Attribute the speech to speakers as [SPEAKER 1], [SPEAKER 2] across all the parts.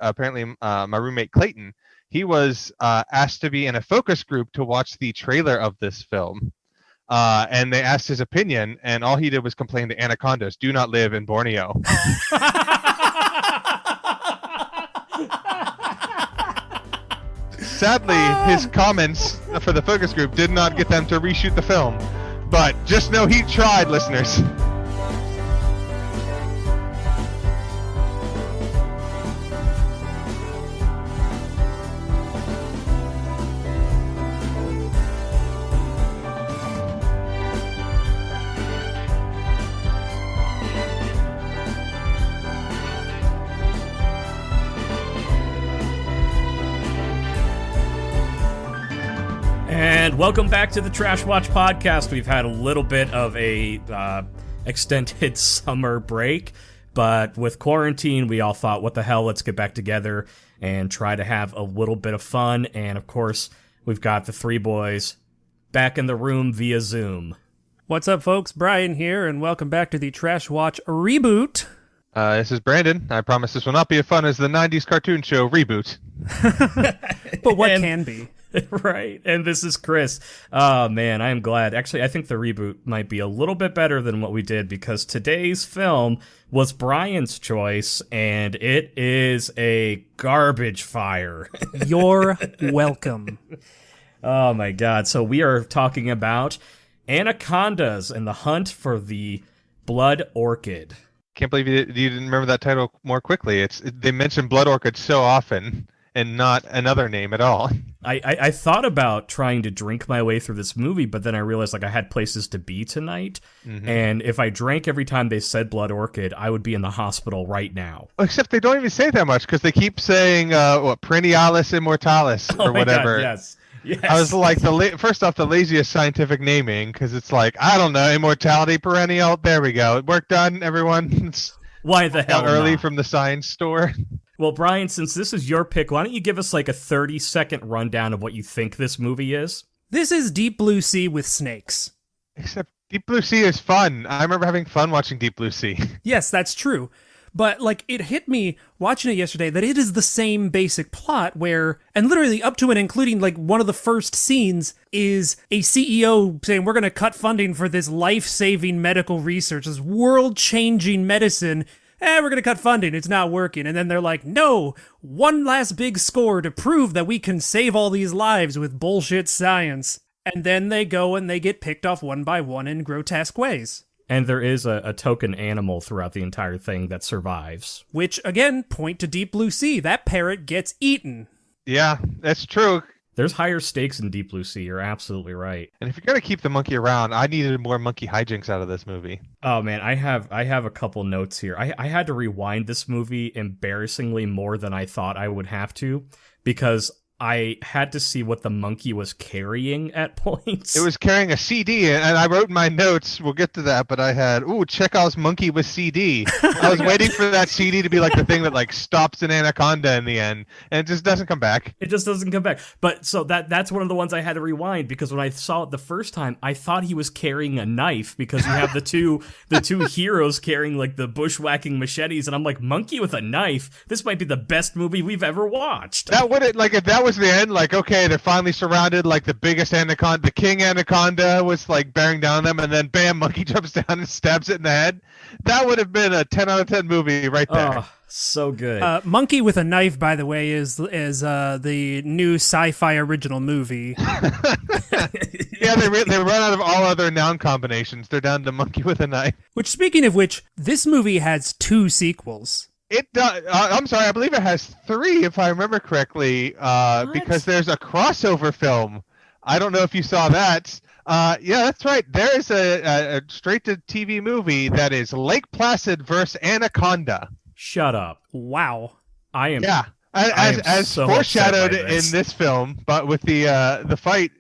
[SPEAKER 1] apparently my roommate Clayton, he was asked to be in a focus group to watch the trailer of this film. And they asked his opinion, and all he did was complain that anacondas do not live in Borneo. Sadly, his comments for the focus group did not get them to reshoot the film. But just know he tried, listeners.
[SPEAKER 2] And welcome back to the Trashwatch podcast. We've had a little bit of a extended summer break, but with quarantine, we all thought, what the hell, let's get back together and try to have a little bit of fun. And of course, we've got the three boys back in the room via Zoom.
[SPEAKER 3] What's up, folks? Brian here, and welcome back to the Trashwatch reboot.
[SPEAKER 1] This is Brandon. I promise this will not be as fun as the 90s cartoon show Reboot.
[SPEAKER 3] But what can be?
[SPEAKER 2] Right, and this is Chris. Oh, man, I am glad. Actually, I think the reboot might be a little bit better than what we did, because today's film was Brian's choice, and it is a garbage fire.
[SPEAKER 3] You're welcome.
[SPEAKER 2] Oh, my God. So we are talking about Anacondas and the Hunt for the Blood Orchid.
[SPEAKER 1] Can't believe you didn't remember that title more quickly. They mention Blood Orchid so often, and not another name at all.
[SPEAKER 2] I thought about trying to drink my way through this movie, but then I realized I had places to be tonight, and if I drank every time they said Blood Orchid, I would be in the hospital right now.
[SPEAKER 1] Except they don't even say that much, because they keep saying perennialis immortalis or whatever.
[SPEAKER 2] God, yes.
[SPEAKER 1] I was like, first off, the laziest scientific naming, because it's like, I don't know, immortality perennial. There we go. Work done, everyone.
[SPEAKER 2] Why the hell
[SPEAKER 1] early
[SPEAKER 2] not?
[SPEAKER 1] From the science store.
[SPEAKER 2] Well, Brian, since this is your pick, why don't you give us like a 30-second rundown of what you think this movie is?
[SPEAKER 3] This is Deep Blue Sea with snakes.
[SPEAKER 1] Except Deep Blue Sea is fun. I remember having fun watching Deep Blue Sea.
[SPEAKER 3] Yes, that's true. But, like, it hit me watching it yesterday that it is the same basic plot where, and literally up to and including, like, one of the first scenes is a CEO saying, we're going to cut funding for this life-saving medical research, this world-changing medicine. We're going to cut funding. It's not working. And then they're like, no, one last big score to prove that we can save all these lives with bullshit science. And then they go and they get picked off one by one in grotesque ways.
[SPEAKER 2] And there is a token animal throughout the entire thing that survives.
[SPEAKER 3] Which, again, point to Deep Blue Sea. That parrot gets eaten.
[SPEAKER 1] Yeah, that's true.
[SPEAKER 2] There's higher stakes in Deep Blue Sea. You're absolutely right.
[SPEAKER 1] And if you're going to keep the monkey around, I needed more monkey hijinks out of this movie.
[SPEAKER 2] Oh, man, I have a couple notes here. I had to rewind this movie embarrassingly more than I thought I would have to, because I had to see what the monkey was carrying at points.
[SPEAKER 1] It was carrying a CD, and I wrote in my notes, we'll get to that, but I had, Chekhov's monkey with CD. I was waiting for that CD to be like the thing that like stops an anaconda in the end, and it just doesn't come back.
[SPEAKER 2] It just doesn't come back. But so that's one of the ones I had to rewind, because when I saw it the first time, I thought he was carrying a knife, because you have the two heroes carrying like the bushwhacking machetes, and I'm like, monkey with a knife? This might be the best movie we've ever watched.
[SPEAKER 1] That would it like if that was the end, like, okay, they're finally surrounded, like the biggest anaconda, the king anaconda was like bearing down on them, and then bam, monkey jumps down and stabs it in the head. That would have been a 10 out of 10 movie right there.
[SPEAKER 2] Oh, so good.
[SPEAKER 3] Monkey with a Knife, by the way, is the new sci-fi original movie.
[SPEAKER 1] Yeah, they run out of all other noun combinations. They're down to monkey with a knife.
[SPEAKER 3] Which, speaking of which, this movie has 2 sequels.
[SPEAKER 1] It does. I'm sorry, I believe it has 3, if I remember correctly, because there's a crossover film. I don't know if you saw that. Yeah, that's right. There is a straight-to-TV movie that is Lake Placid versus Anaconda.
[SPEAKER 2] Shut up.
[SPEAKER 3] Wow.
[SPEAKER 2] I am.
[SPEAKER 1] Yeah, as
[SPEAKER 2] so
[SPEAKER 1] foreshadowed
[SPEAKER 2] this.
[SPEAKER 1] in this film, but with the fight.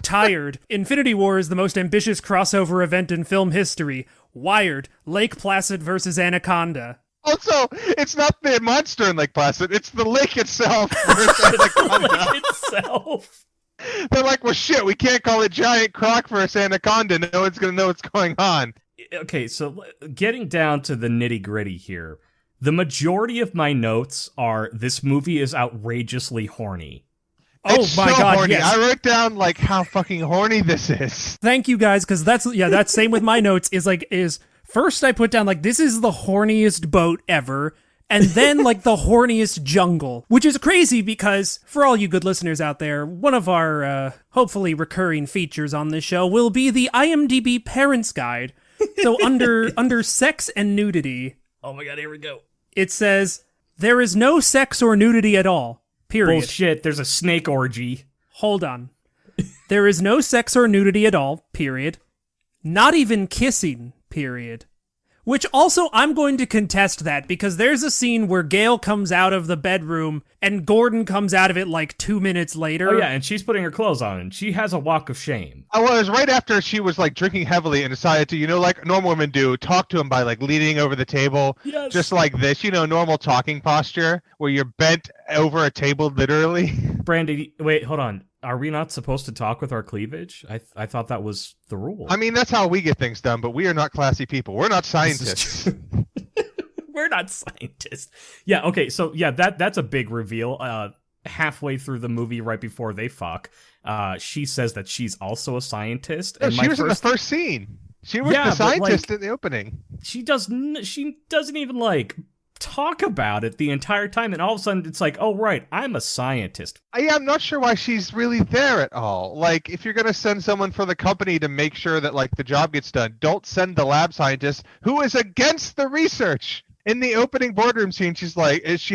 [SPEAKER 3] Tired. Infinity War is the most ambitious crossover event in film history. Wired. Lake Placid versus Anaconda.
[SPEAKER 1] Also, it's not the monster in Lake Placid, it's the lake itself. They're like, well, shit, we can't call it Giant Croc versus Anaconda. No one's going to know what's going on.
[SPEAKER 2] Okay, so getting down to the nitty-gritty here, The majority of my notes are this movie is outrageously horny.
[SPEAKER 1] It's
[SPEAKER 3] my
[SPEAKER 1] so
[SPEAKER 3] God,
[SPEAKER 1] horny.
[SPEAKER 3] yes.
[SPEAKER 1] I wrote down like how fucking horny this is.
[SPEAKER 3] Thank you guys, because that's same with my notes. Is first I put down like this is the horniest boat ever, and then like the horniest jungle, which is crazy because for all you good listeners out there, one of our hopefully recurring features on this show will be the IMDb Parents Guide. So under sex and nudity,
[SPEAKER 2] Oh my god, here we go.
[SPEAKER 3] it says there is no sex or nudity at all. Period.
[SPEAKER 2] Bullshit, there's a snake orgy.
[SPEAKER 3] Hold on. There is no sex or nudity at all, period. Not even kissing, period. Which also, I'm going to contest that, because there's a scene where Gail comes out of the bedroom, and Gordon comes out of it like 2 minutes later.
[SPEAKER 2] Oh yeah, and she's putting her clothes on, and she has a walk of shame.
[SPEAKER 1] Oh, well, it was right after she was like drinking heavily and decided to, like normal women do, talk to him by like leaning over the table,
[SPEAKER 2] Yes.
[SPEAKER 1] just like this, normal talking posture where you're bent over a table literally.
[SPEAKER 2] Brandy, wait, hold on. Are we not supposed to talk with our cleavage? I thought that was the rule.
[SPEAKER 1] I mean, that's how we get things done, but we are not classy people. We're not
[SPEAKER 2] This is
[SPEAKER 1] scientists.
[SPEAKER 2] true. We're not scientists. Yeah, okay, so yeah, that's a big reveal. Halfway through the movie, right before they fuck, she says that she's also a scientist.
[SPEAKER 1] No,
[SPEAKER 2] and
[SPEAKER 1] she was in the first scene. She was
[SPEAKER 2] Yeah,
[SPEAKER 1] the
[SPEAKER 2] but,
[SPEAKER 1] scientist
[SPEAKER 2] like,
[SPEAKER 1] in the opening.
[SPEAKER 2] she doesn't even like talk about it the entire time, and all of a sudden it's like, oh right, I'm a scientist.
[SPEAKER 1] I'm not sure why she's really there at all. Like, if you're going to send someone for the company to make sure that, like, the job gets done, don't send the lab scientist who is against the research. In the opening boardroom scene, she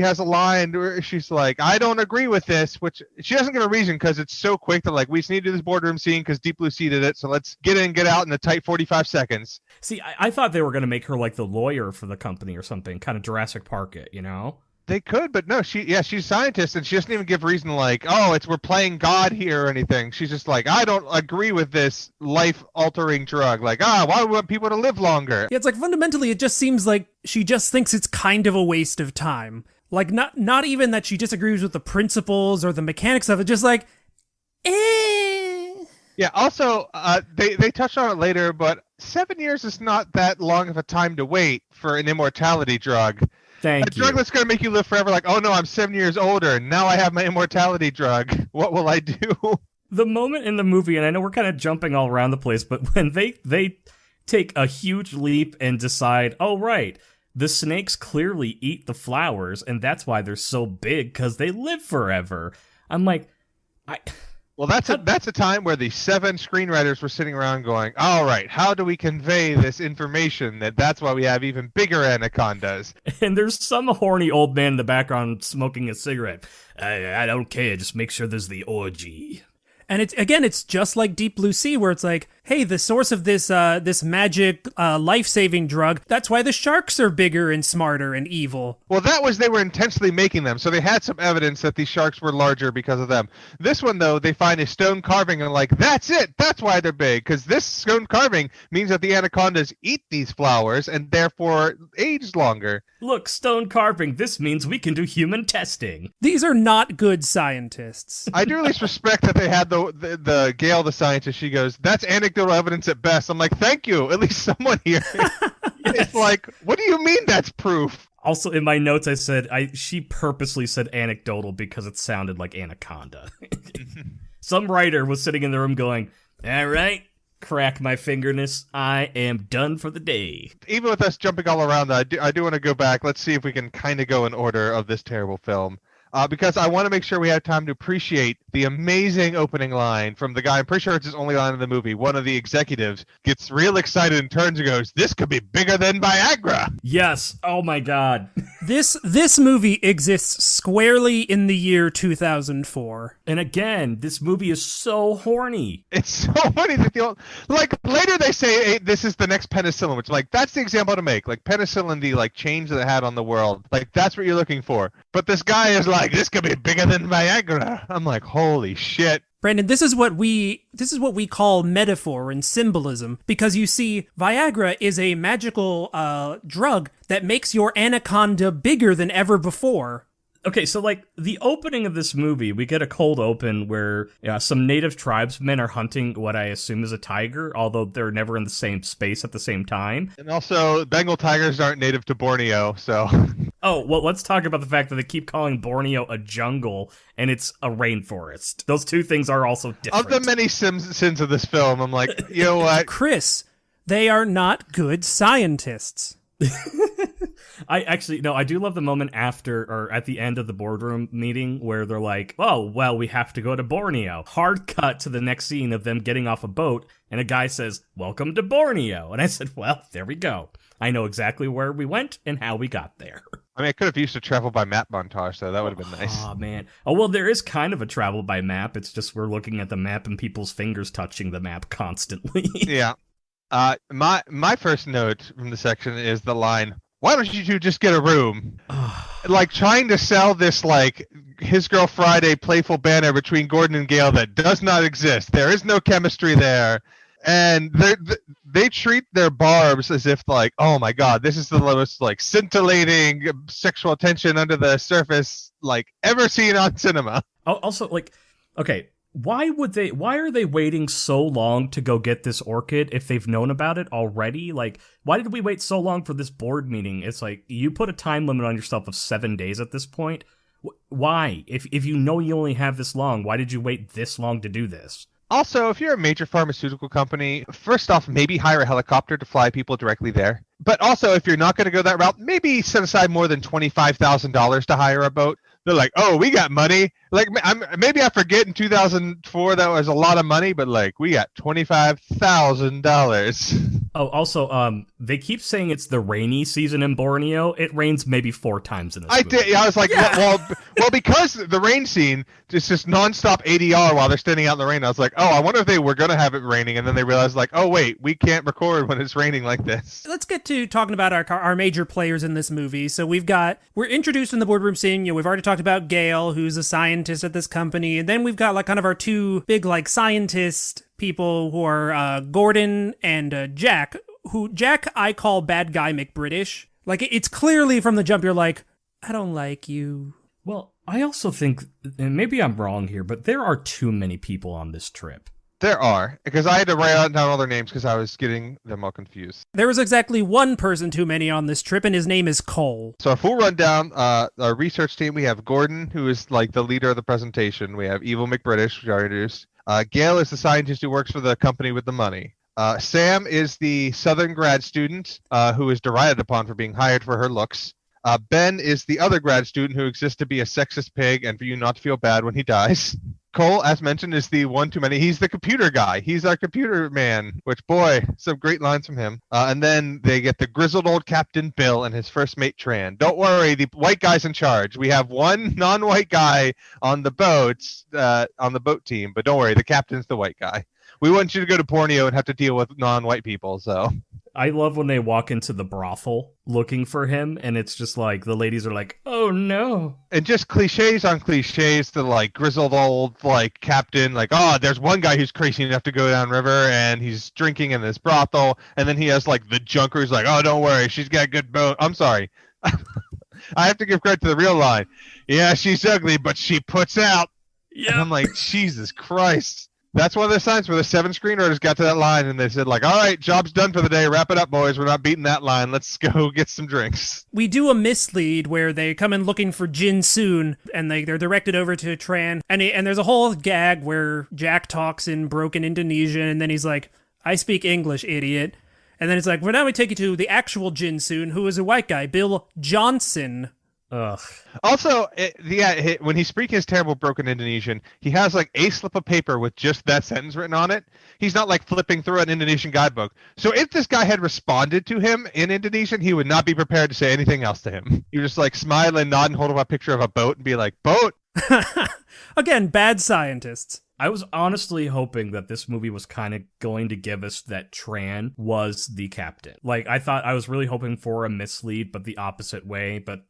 [SPEAKER 1] has a line where she's like, I don't agree with this, which she doesn't give a reason because it's so quick that, like, we just need to do this boardroom scene because Deep Blue Sea did it, so let's get in, get out in a tight 45 seconds.
[SPEAKER 2] See, I thought they were going to make her like the lawyer for the company or something, kind of Jurassic Park it,
[SPEAKER 1] They could, but no, she's a scientist, and she doesn't even give reason like, oh, we're playing God here or anything. She's just like, I don't agree with this life-altering drug. Like, why do we want people to live longer?
[SPEAKER 3] Yeah, it's like fundamentally it just seems like she just thinks it's kind of a waste of time. Like not even that she disagrees with the principles or the mechanics of it, just like,
[SPEAKER 1] Yeah, also, they touched on it later, but 7 years is not that long of a time to wait for an immortality drug.
[SPEAKER 2] Thank
[SPEAKER 1] A drug that's going to make you live forever, like, oh no, I'm 7 years older, now I have my immortality drug. What will I do?
[SPEAKER 2] The moment in the movie, and I know we're kind of jumping all around the place, but when they take a huge leap and decide, oh right, the snakes clearly eat the flowers, and that's why they're so big, because they live forever. I'm like,
[SPEAKER 1] Well, that's a time where the 7 screenwriters were sitting around going, all right, how do we convey this information that's why we have even bigger anacondas?
[SPEAKER 2] and there's some horny old man in the background smoking a cigarette. I don't care, just make sure there's the orgy.
[SPEAKER 3] and it's just like Deep Blue Sea, where it's like, hey, the source of this magic life-saving drug, that's why the sharks are bigger and smarter and evil.
[SPEAKER 1] Well, they were intentionally making them, so they had some evidence that these sharks were larger because of them. This one, though, they find a stone carving and like, that's it! That's why they're big, because this stone carving means that the anacondas eat these flowers and therefore age longer.
[SPEAKER 2] Look, stone carving, this means we can do human testing.
[SPEAKER 3] These are not good scientists.
[SPEAKER 1] I do at least respect that they had the Gail, the scientist, she goes, that's anecdotal evidence at best. I'm like, thank you, at least someone here. It's like, what do you mean that's proof?
[SPEAKER 2] Also, in my notes, I said she purposely said anecdotal because it sounded like anaconda. Some writer was sitting in the room going, all right, crack my fingerness, I am done for the day.
[SPEAKER 1] Even with us jumping all around, I do want to go back. Let's see if we can kind of go in order of this terrible film. Because I want to make sure we have time to appreciate the amazing opening line from the guy. I'm pretty sure it's his only line in the movie. One of the executives gets real excited and turns and goes, this could be bigger than Viagra.
[SPEAKER 2] Yes. Oh my God.
[SPEAKER 3] This movie exists squarely in the year 2004.
[SPEAKER 2] And again, this movie is so horny.
[SPEAKER 1] It's so funny that like later they say, hey, this is the next penicillin, which like that's the example to make. Like penicillin, the like change that it had on the world. Like that's what you're looking for. But this guy is like, this could be bigger than Viagra. I'm like, holy shit.
[SPEAKER 3] Brandon, this is what we call metaphor and symbolism, because you see, Viagra is a magical drug that makes your anaconda bigger than ever before.
[SPEAKER 2] Okay, so like the opening of this movie, we get a cold open where some native tribesmen are hunting what I assume is a tiger, although they're never in the same space at the same time.
[SPEAKER 1] And also, Bengal tigers aren't native to Borneo, so...
[SPEAKER 2] Oh, well, let's talk about the fact that they keep calling Borneo a jungle and it's a rainforest. Those two things are also different.
[SPEAKER 1] Of the many sins of this film, I'm like, you know what?
[SPEAKER 3] Chris, they are not good scientists.
[SPEAKER 2] I do love the moment after or at the end of the boardroom meeting where they're like, oh, well, we have to go to Borneo. Hard cut to the next scene of them getting off a boat, and a guy says, welcome to Borneo. And I said, well, there we go. I know exactly where we went and how we got there.
[SPEAKER 1] I mean, I could have used a travel by map montage, so that would have been nice.
[SPEAKER 2] Oh, man. Oh, well, there is kind of a travel by map. It's just we're looking at the map and people's fingers touching the map constantly.
[SPEAKER 1] Yeah. My first note from the section is the line, why don't you two just get a room? Like, trying to sell this, like, His Girl Friday playful banner between Gordon and Gale that does not exist. There is no chemistry there. And they treat their barbs as if, like, oh my god, this is the most, like, scintillating sexual tension under the surface, like, ever seen on cinema.
[SPEAKER 2] Oh, also, like, okay, why are they waiting so long to go get this orchid if they've known about it already? Like, why did we wait so long for this board meeting? It's like, you put a time limit on yourself of 7 days at this point. Why? If you know you only have this long, why did you wait this long to do this?
[SPEAKER 1] Also, if you're a major pharmaceutical company, first off, maybe hire a helicopter to fly people directly there. But also, if you're not going to go that route, maybe set aside more than $25,000 to hire a boat. They're like, oh, we got money. Like, maybe I forget in 2004 that was a lot of money, but like, we got $25,000.
[SPEAKER 2] Oh, also, they keep saying it's the rainy season in Borneo. It rains maybe 4 times in this movie.
[SPEAKER 1] I was like, well, because the rain scene, it's just nonstop ADR while they're standing out in the rain. I was like, oh, I wonder if they were going to have it raining, and then they realized, like, oh, wait, we can't record when it's raining like this.
[SPEAKER 3] Let's get to talking about our major players in this movie. So we're introduced in the boardroom scene. We've already talked about Gale, who's a scientist at this company, and then we've got like kind of our two big like scientist people who are Gordon and Jack. Jack I call bad guy McBritish. Like, it's clearly from the jump you're like, I don't like you.
[SPEAKER 2] Well, I also think, and maybe I'm wrong here, but there are too many people on this trip.
[SPEAKER 1] There are, because I had to write down all their names because I was getting them all confused.
[SPEAKER 3] There was exactly one person too many on this trip, and his name is Cole.
[SPEAKER 1] So a full rundown, our research team, we have Gordon, who is like the leader of the presentation. We have Evil McBritish, which I introduced. Gail is the scientist who works for the company with the money. Sam is the Southern grad student who is derided upon for being hired for her looks. Ben is the other grad student who exists to be a sexist pig and for you not to feel bad when he dies. Cole, as mentioned, is the one too many. He's the computer guy. He's our computer man, which, boy, some great lines from him. And then they get the grizzled old Captain Bill and his first mate, Tran. Don't worry, the white guy's in charge. We have one non-white guy on the boats, on the boat team, but don't worry, the captain's the white guy. We want you to go to Borneo and have to deal with non-white people, so...
[SPEAKER 2] I love when they walk into the brothel looking for him, and it's just like, the ladies are like, oh no.
[SPEAKER 1] And just cliches on cliches, the like grizzled old like captain, like, oh, there's one guy who's crazy enough to go down river, and he's drinking in this brothel, and then he has like the junker who's like, oh, don't worry, she's got a good boat. I'm sorry. I have to give credit to the real line. Yeah, she's ugly, but she puts out. Yeah. And I'm like, Jesus Christ. That's one of the signs where the 7 screenwriters got to that line and they said, like, all right, job's done for the day. Wrap it up, boys. We're not beating that line. Let's go get some drinks.
[SPEAKER 3] We do a mislead where they come in looking for Jin Soon and they're directed over to Tran. And there's a whole gag where Jack talks in broken Indonesian and then he's like, I speak English, idiot. And then it's like, well, now we take you to the actual Jin Soon, who is a white guy, Bill Johnson.
[SPEAKER 2] Ugh.
[SPEAKER 1] Also, when he's speaking his terrible broken Indonesian, he has like a slip of paper with just that sentence written on it. He's not like flipping through an Indonesian guidebook. So if this guy had responded to him in Indonesian, he would not be prepared to say anything else to him. He would just like smile and nod and hold up a picture of a boat and be like, boat.
[SPEAKER 3] Again, bad scientists.
[SPEAKER 2] I was honestly hoping that this movie was kind of going to give us that Tran was the captain. Like, I was really hoping for a mislead, but the opposite way, but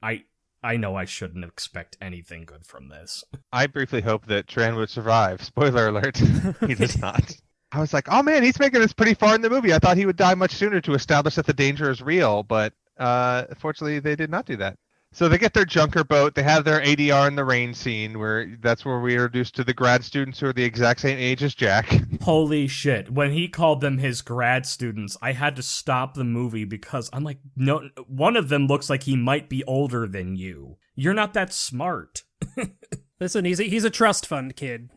[SPEAKER 2] I know I shouldn't expect anything good from this. I
[SPEAKER 1] briefly hoped that Tran would survive. Spoiler alert. He does not. I was like, oh man, he's making this pretty far in the movie. I thought he would die much sooner to establish that the danger is real, but fortunately they did not do that. So they get their junker boat. They have their ADR in the rain scene, that's where we're introduced to the grad students who are the exact same age as Jack.
[SPEAKER 2] Holy shit. When he called them his grad students, I had to stop the movie because I'm like, no, one of them looks like he might be older than you. You're not that smart.
[SPEAKER 3] Listen, he's a trust fund kid.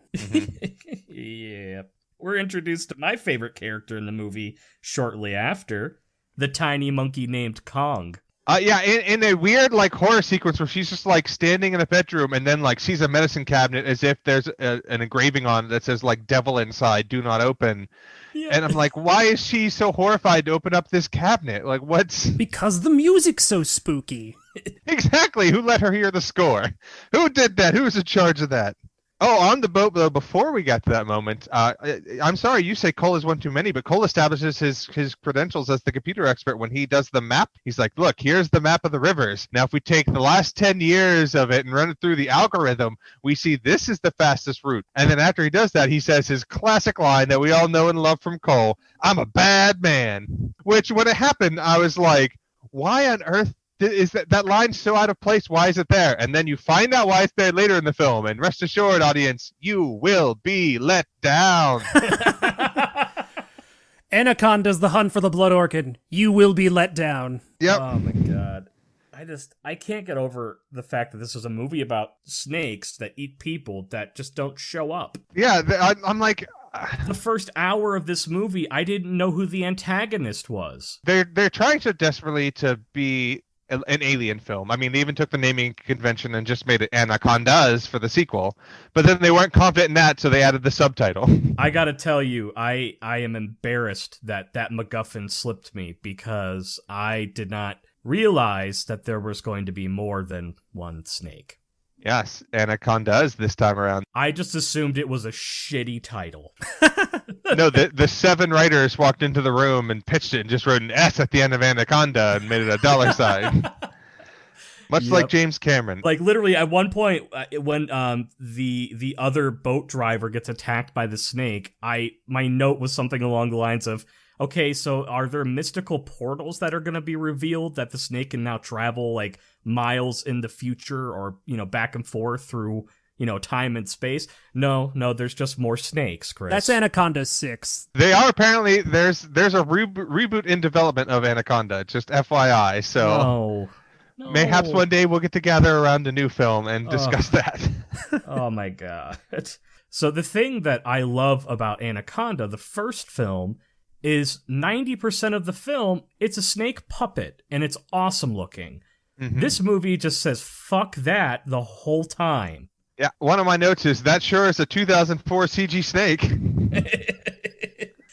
[SPEAKER 2] Yeah. We're introduced to my favorite character in the movie shortly after, the tiny monkey named Kong.
[SPEAKER 1] Yeah, in a weird like horror sequence where she's just like standing in a bedroom and then like sees a medicine cabinet as if there's an engraving on it that says like "Devil inside, do not open." Yeah. And I'm like, why is she so horrified to open up this cabinet? Like, what's...
[SPEAKER 3] Because the music's so spooky.
[SPEAKER 1] Exactly. Who let her hear the score? Who did that? Who was in charge of that? Oh, on the boat, though, before we got to that moment, I'm sorry, you say Cole is one too many, but Cole establishes his credentials as the computer expert when he does the map. He's like, look, here's the map of the rivers. Now, if we take the last 10 years of it and run it through the algorithm, we see this is the fastest route. And then after he does that, he says his classic line that we all know and love from Cole, I'm a bad man. Which, when it happened, I was like, why on earth is that line so out of place? Why is it there? And then you find out why it's there later in the film. And rest assured, audience, you will be let down.
[SPEAKER 3] Anaconda's the hunt for the blood orchid. You will be let down.
[SPEAKER 1] Yep.
[SPEAKER 2] Oh my god. I can't get over the fact that this is a movie about snakes that eat people that just don't show up.
[SPEAKER 1] Yeah, I'm like...
[SPEAKER 2] The first hour of this movie, I didn't know who the antagonist was.
[SPEAKER 1] They're trying so desperately to be an alien film. I mean, they even took the naming convention and just made it ANACONDAS for the sequel. But then they weren't confident in that, so they added the subtitle.
[SPEAKER 2] I gotta tell you, I am embarrassed that MacGuffin slipped me because I did not realize that there was going to be more than one snake.
[SPEAKER 1] Yes, ANACONDAS this time around.
[SPEAKER 2] I just assumed it was a shitty title.
[SPEAKER 1] No, the 7 writers walked into the room and pitched it and just wrote an S at the end of Anaconda and made it a dollar sign. Much like James Cameron.
[SPEAKER 2] Like literally at one point when the other boat driver gets attacked by the snake, my note was something along the lines of, okay, so are there mystical portals that are going to be revealed that the snake can now travel like miles in the future or, back and forth through, time and space? No, there's just more snakes, Chris.
[SPEAKER 3] That's Anaconda 6.
[SPEAKER 1] They are apparently, there's a reboot in development of Anaconda, just FYI, so
[SPEAKER 2] No.
[SPEAKER 1] Mayhaps one day we'll get together around a new film and discuss that.
[SPEAKER 2] Oh my god. So the thing that I love about Anaconda, the first film, is 90% of the film, it's a snake puppet, and it's awesome looking. Mm-hmm. This movie just says, fuck that the whole time.
[SPEAKER 1] Yeah, one of my notes is, that sure is a 2004 CG snake.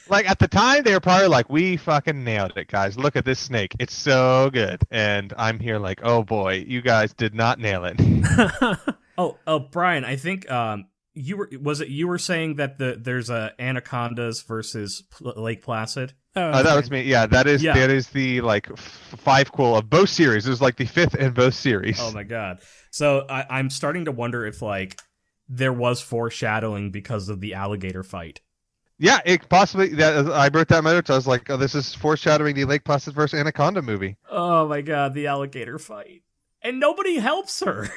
[SPEAKER 1] Like, at the time, they were probably like, we fucking nailed it, guys. Look at this snake. It's so good. And I'm here like, oh boy, you guys did not nail it.
[SPEAKER 2] Oh, Brian, I think you were saying that there's a Anacondas versus Lake Placid?
[SPEAKER 1] That was me. Yeah, that is the like 5-quel of both series. It was like the 5th in both series.
[SPEAKER 2] Oh my god. So I'm starting to wonder if like there was foreshadowing because of the alligator fight.
[SPEAKER 1] Yeah, it possibly. I wrote that in my notes. I was like, oh, this is foreshadowing the Lake Placid versus Anaconda movie.
[SPEAKER 2] Oh my god, the alligator fight. And nobody helps her.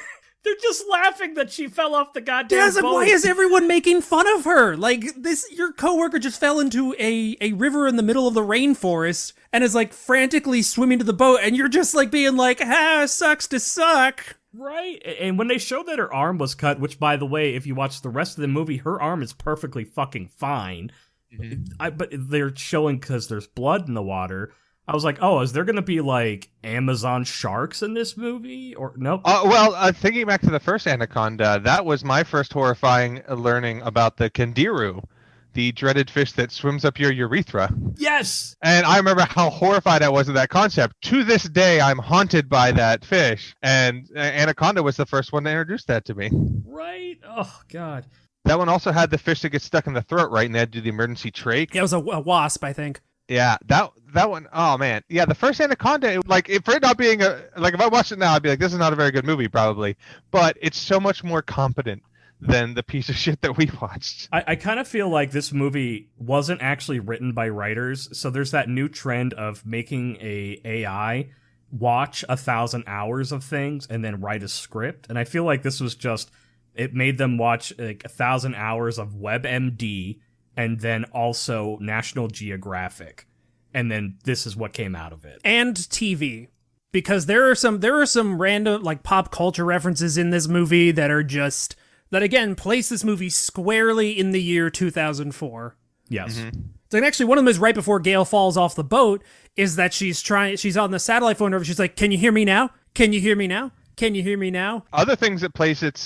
[SPEAKER 2] They're just laughing that she fell off the goddamn boat.
[SPEAKER 3] Why is everyone making fun of her? Like, your coworker just fell into a river in the middle of the rainforest and is like frantically swimming to the boat, and you're just like being like, sucks to suck.
[SPEAKER 2] Right? And when they showed that her arm was cut, which, by the way, if you watch the rest of the movie, her arm is perfectly fucking fine. Mm-hmm. But they're showing because there's blood in the water. I was like, oh, is there going to be, like, Amazon sharks in this movie? Or nope.
[SPEAKER 1] Well, thinking back to the first Anaconda, that was my first horrifying learning about the Kandiru, the dreaded fish that swims up your urethra.
[SPEAKER 2] Yes!
[SPEAKER 1] And I remember how horrified I was of that concept. To this day, I'm haunted by that fish. And Anaconda was the first one to introduce that to me.
[SPEAKER 2] Right? Oh, God.
[SPEAKER 1] That one also had the fish that gets stuck in the throat, right? And they had to do the emergency trach.
[SPEAKER 3] Yeah, it was a wasp, I think.
[SPEAKER 1] Yeah, that one, oh man. Yeah, the first Anaconda, for it not being if I watched it now, I'd be like, this is not a very good movie, probably. But it's so much more competent than the piece of shit that we watched.
[SPEAKER 2] I kind of feel like this movie wasn't actually written by writers, so there's that new trend of making a AI watch 1,000 hours of things and then write a script. And I feel like this was just, it made them watch like 1,000 hours of WebMD and then also National Geographic. And then this is what came out of it.
[SPEAKER 3] And TV. Because there are some random like pop culture references in this movie that are just, that again place this movie squarely in the year 2004.
[SPEAKER 2] Yes.
[SPEAKER 3] So, and actually, one of them is right before Gail falls off the boat. Is that she's on the satellite phone over. She's like, "Can you hear me now? Can you hear me now? Can you hear me now?"
[SPEAKER 1] Other things that place it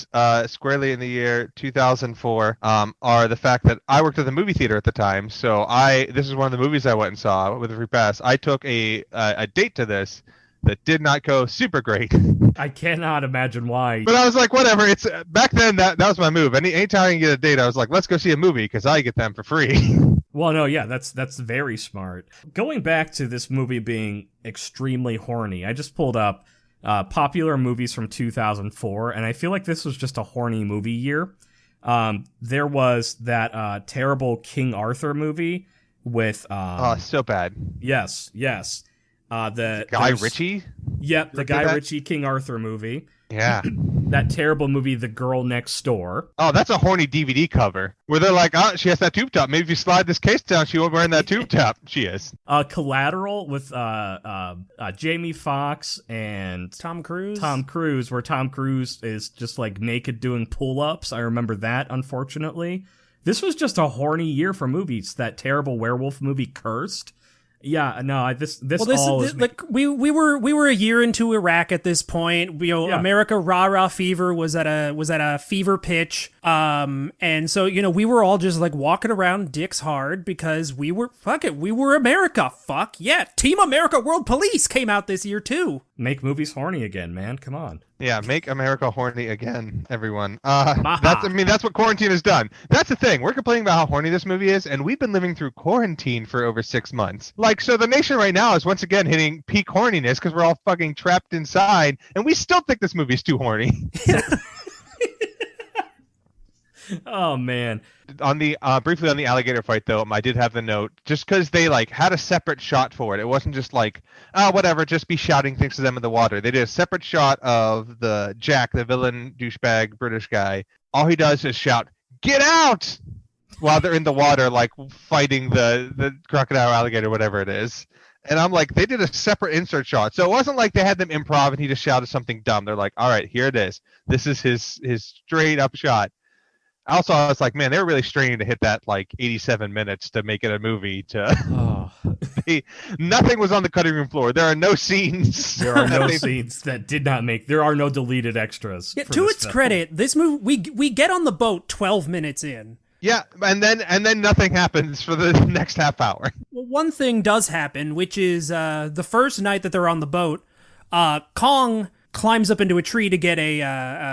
[SPEAKER 1] squarely in the year 2004 are the fact that I worked at the movie theater at the time. So this is one of the movies I went and saw with a free pass. I took a date to this that did not go super great.
[SPEAKER 2] I cannot imagine why.
[SPEAKER 1] But I was like, whatever. It's back then that was my move. Anytime I can get a date, I was like, let's go see a movie because I get them for free.
[SPEAKER 2] Well, no, yeah, that's very smart. Going back to this movie being extremely horny, I just pulled up popular movies from 2004, and I feel like this was just a horny movie year. There was that terrible King Arthur movie with...
[SPEAKER 1] oh, so bad.
[SPEAKER 2] Yes. The
[SPEAKER 1] Guy Ritchie?
[SPEAKER 2] Yep, the Guy Ritchie King Arthur movie.
[SPEAKER 1] Yeah.
[SPEAKER 2] That terrible movie, The Girl Next Door.
[SPEAKER 1] Oh, that's a horny DVD cover where they're like, oh, she has that tube top. Maybe if you slide this case down, she won't wear that tube top. She is.
[SPEAKER 2] Collateral with Jamie Foxx and
[SPEAKER 3] Tom Cruise,
[SPEAKER 2] where Tom Cruise is just like naked doing pull-ups. I remember that, unfortunately. This was just a horny year for movies. That terrible werewolf movie, Cursed. Yeah, no, this all is
[SPEAKER 3] like we were a year into Iraq at this point. America rah fever was at a fever pitch. And so, we were all just like walking around dicks hard because we were America. Fuck yeah. Team America World Police came out this year too.
[SPEAKER 2] Make movies horny again, man. Come on.
[SPEAKER 1] Yeah, make America horny again, everyone. That's what quarantine has done. That's the thing. We're complaining about how horny this movie is, and we've been living through quarantine for over 6 months. So the nation right now is once again hitting peak horniness because we're all fucking trapped inside, and we still think this movie's too horny.
[SPEAKER 2] Oh man.
[SPEAKER 1] On the briefly on the alligator fight though, I did have the note just because they had a separate shot for it. It wasn't just like, whatever, just be shouting things to them in the water. They did a separate shot of the Jack, the villain douchebag British guy. All he does is shout, "Get out!" while they're in the water, like fighting the crocodile, alligator, whatever it is. And I'm like, they did a separate insert shot. So it wasn't like they had them improv and he just shouted something dumb. They're like, all right, here it is. This is his straight up shot. Also, I was like, man, they were really straining to hit that 87 minutes to make it a movie. Nothing was on the cutting room floor. There are no scenes.
[SPEAKER 2] There are no scenes that did not make. There are no deleted extras.
[SPEAKER 3] Yeah, to its credit, this movie we get on the boat 12 minutes in.
[SPEAKER 1] Yeah, and then nothing happens for the next half hour.
[SPEAKER 3] Well, one thing does happen, which is the first night that they're on the boat, Kong climbs up into a tree to get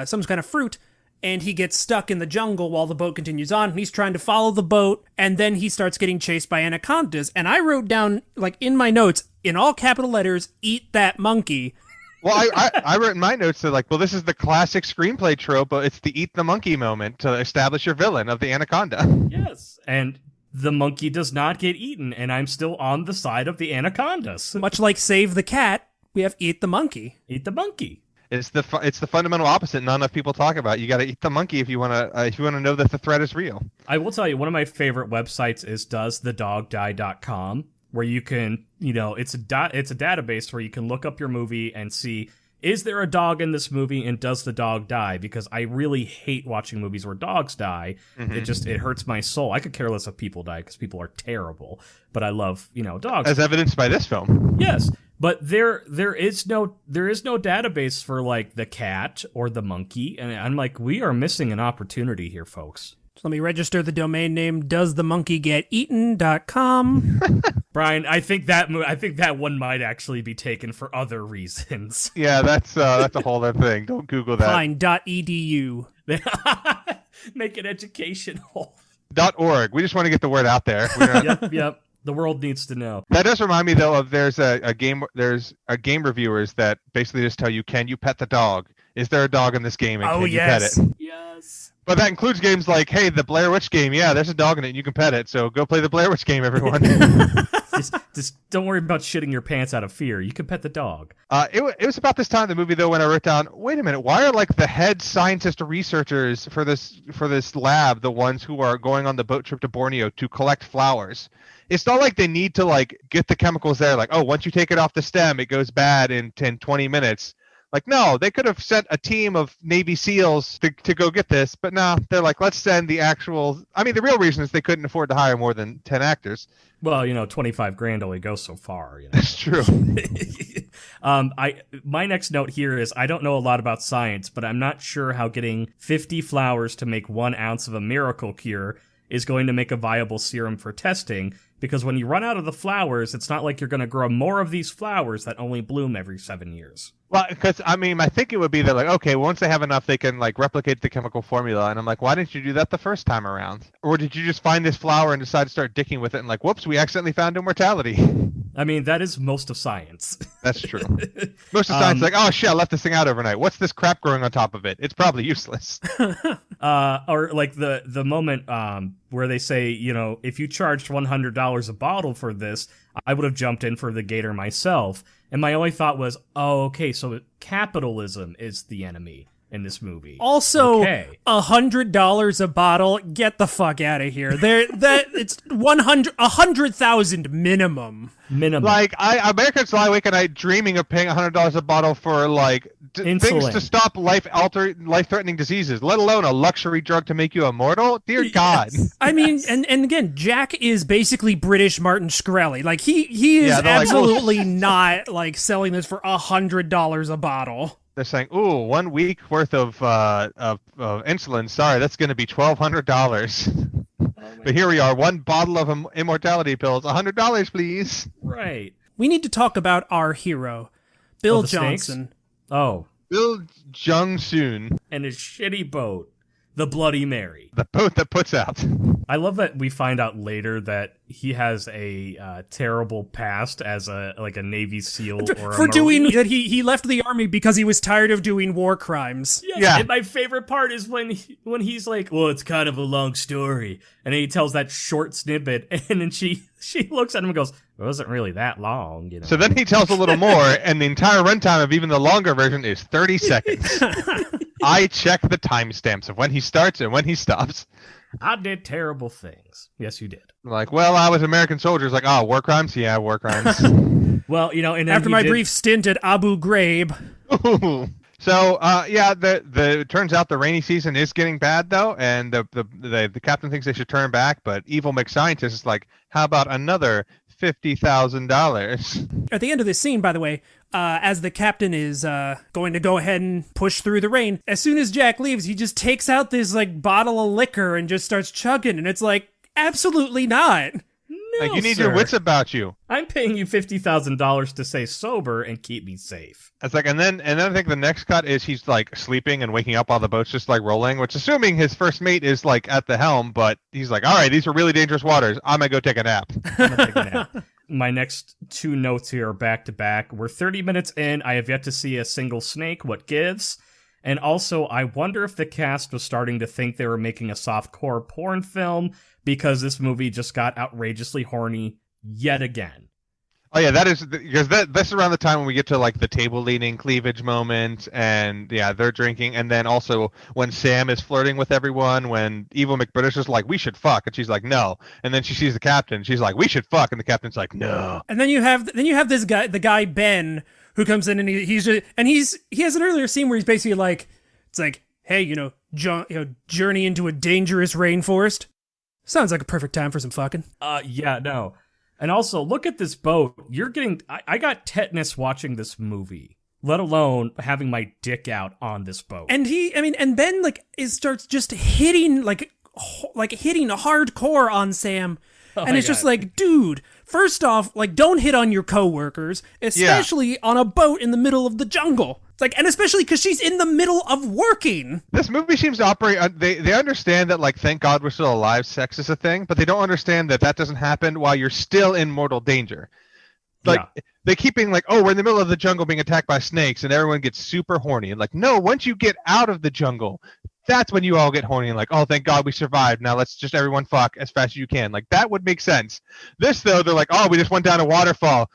[SPEAKER 3] some kind of fruit. And he gets stuck in the jungle while the boat continues on. He's trying to follow the boat, and then he starts getting chased by anacondas. And I wrote down, in my notes, in all capital letters, "Eat that monkey."
[SPEAKER 1] Well, I wrote in my notes that this is the classic screenplay trope, but it's the eat the monkey moment to establish your villain of the anaconda.
[SPEAKER 2] Yes, and the monkey does not get eaten, and I'm still on the side of the anacondas.
[SPEAKER 3] Much like Save the Cat, we have Eat the Monkey.
[SPEAKER 2] Eat the monkey.
[SPEAKER 1] It's the fundamental opposite. Not enough people talk about. You got to eat the monkey if you want to know that the threat is real.
[SPEAKER 2] I will tell you, one of my favorite websites is doesthedogdie.com, where you can, it's a database where you can look up your movie and see, is there a dog in this movie and does the dog die? Because I really hate watching movies where dogs die. Mm-hmm. It hurts my soul. I could care less if people die because people are terrible, but I love, dogs.
[SPEAKER 1] As evidenced by this film.
[SPEAKER 2] Yes. But there is no database for the cat or the monkey, and I'm like, we are missing an opportunity here, folks.
[SPEAKER 3] So let me register the domain name doesthemonkeygetiaten.com.
[SPEAKER 2] Brian, I think that one might actually be taken for other reasons.
[SPEAKER 1] Yeah, that's a whole other thing. Don't Google that.
[SPEAKER 3] Fine.edu.
[SPEAKER 2] Make it educational.
[SPEAKER 1] .org. We just want to get the word out there.
[SPEAKER 2] Yep. The world needs to know.
[SPEAKER 1] That does remind me though of there's a game reviewers that basically just tell you, can you pet the dog? Is there a dog in this game? And
[SPEAKER 3] Oh,
[SPEAKER 1] can you pet
[SPEAKER 3] yes.
[SPEAKER 1] it?
[SPEAKER 2] Yes.
[SPEAKER 1] But that includes games like, hey, the Blair Witch game. Yeah, there's a dog in it and you can pet it. So go play the Blair Witch game, everyone.
[SPEAKER 2] Just don't worry about shitting your pants out of fear. You can pet the dog.
[SPEAKER 1] It was about this time in the movie, though, when I wrote down, wait a minute, why are like the head scientist or researchers for this lab the ones who are going on the boat trip to Borneo to collect flowers? It's not like they need to like get the chemicals there. Like, oh, once you take it off the stem, it goes bad in 10, 20 minutes. Like, no, they could have sent a team of Navy SEALs to go get this. But no, they're like, let's send the actual. I mean, the real reason is they couldn't afford to hire more than 10 actors.
[SPEAKER 2] Well, $25,000 only goes so far.
[SPEAKER 1] That's true.
[SPEAKER 2] My next note here is I don't know a lot about science, but I'm not sure how getting 50 flowers to make 1 ounce of a miracle cure is going to make a viable serum for testing. Because when you run out of the flowers, it's not like you're going to grow more of these flowers that only bloom every 7 years.
[SPEAKER 1] Well, because, I mean, I think it would be that, like, okay, once they have enough, they can, like, replicate the chemical formula. And I'm like, why didn't you do that the first time around? Or did you just find this flower and decide to start dicking with it and, like, whoops, we accidentally found immortality?
[SPEAKER 2] I mean, that is most of science.
[SPEAKER 1] That's true. Most of science is like, oh, shit, I left this thing out overnight. What's this crap growing on top of it? It's probably useless.
[SPEAKER 2] Or, like, the moment where they say, if you charged $100 a bottle for this, I would have jumped in for the gator myself. And my only thought was, oh, okay, so capitalism is the enemy in this movie.
[SPEAKER 3] Also,
[SPEAKER 2] okay.
[SPEAKER 3] $100 a bottle. Get the fuck out of here. It's 100,000 minimum.
[SPEAKER 1] Like, Americans lie awake at night dreaming of paying $100 a bottle for like things to stop life-threatening diseases, let alone a luxury drug to make you immortal. Dear God.
[SPEAKER 3] Yes. I mean, and again, Jack is basically British Martin Shkreli. Like he is absolutely not like selling this for $100 a bottle.
[SPEAKER 1] They're saying, "Ooh, 1 week worth of insulin. Sorry, that's going to be $1,200." But here we are, 1 bottle of immortality pills, $100, please.
[SPEAKER 2] Right.
[SPEAKER 3] We need to talk about our hero, Bill Johnson.
[SPEAKER 2] Snakes? Oh,
[SPEAKER 1] Bill Jung-soon.
[SPEAKER 2] And his shitty boat, the Bloody Mary.
[SPEAKER 1] The boat that puts out.
[SPEAKER 2] I love that we find out later that he has a terrible past as a Navy SEAL or
[SPEAKER 3] for
[SPEAKER 2] a
[SPEAKER 3] doing
[SPEAKER 2] Marine.
[SPEAKER 3] that. He left the army because he was tired of doing war crimes.
[SPEAKER 2] Yes,
[SPEAKER 1] yeah.
[SPEAKER 2] And my favorite part is when he's like, well, it's kind of a long story. And then he tells that short snippet, and then she looks at him and goes, it wasn't really that long.
[SPEAKER 1] So then he tells a little more, and the entire runtime of even the longer version is 30 seconds. I check the timestamps of when he starts and when he stops.
[SPEAKER 2] I did terrible things. Yes, you did.
[SPEAKER 1] Like, well, I was American soldiers. Like, oh, war crimes? Yeah, war crimes.
[SPEAKER 2] Well, and then
[SPEAKER 3] after my brief stint at Abu Ghraib.
[SPEAKER 1] So, it turns out the rainy season is getting bad, though, and the captain thinks they should turn back, but evil McScientist is like, how about another $50,000?
[SPEAKER 3] At the end of this scene, by the way, as the captain is going to go ahead and push through the rain, as soon as Jack leaves, he just takes out this like bottle of liquor and just starts chugging, and it's like, absolutely not.
[SPEAKER 2] No,
[SPEAKER 1] like, you need
[SPEAKER 2] sir.
[SPEAKER 1] your wits about you.
[SPEAKER 2] I'm paying you $50,000 to stay sober and keep me safe.
[SPEAKER 1] It's like, and then I think the next cut is he's like sleeping and waking up while the boat's just like rolling, which assuming his first mate is like at the helm, but he's like, all right, these are really dangerous waters. I'm gonna go take a nap.
[SPEAKER 2] My next 2 notes here are back to back. We're 30 minutes in. I have yet to see a single snake. What gives? And also, I wonder if the cast was starting to think they were making a softcore porn film because this movie just got outrageously horny yet again.
[SPEAKER 1] Oh yeah, that is because that's around the time when we get to like the table leaning cleavage moment, and yeah, they're drinking, and then also when Sam is flirting with everyone, when evil McBritish is like, we should fuck, and she's like, no, and then she sees the captain, she's like, we should fuck, and the captain's like, no.
[SPEAKER 3] And then you have this guy, the guy Ben, who comes in and he has an earlier scene where he's basically like, it's like, hey, journey into a dangerous rainforest. Sounds like a perfect time for some fucking.
[SPEAKER 2] Yeah, no. And also, look at this boat. I got tetanus watching this movie, let alone having my dick out on this boat.
[SPEAKER 3] And Ben starts just hitting hitting hardcore on Sam. And it's just like, dude, first off, like, don't hit on your coworkers, especially on a boat in the middle of the jungle. It's like, and especially because she's in the middle of working.
[SPEAKER 1] This movie seems to operate. They understand that, like, thank God we're still alive, sex is a thing, but they don't understand that doesn't happen while you're still in mortal danger. Like they keep being like, oh, we're in the middle of the jungle being attacked by snakes, and everyone gets super horny. And like, no, once you get out of the jungle, that's when you all get horny and like, oh, thank God we survived. Now let's just everyone fuck as fast as you can. Like that would make sense. This though, they're like, oh, we just went down a waterfall.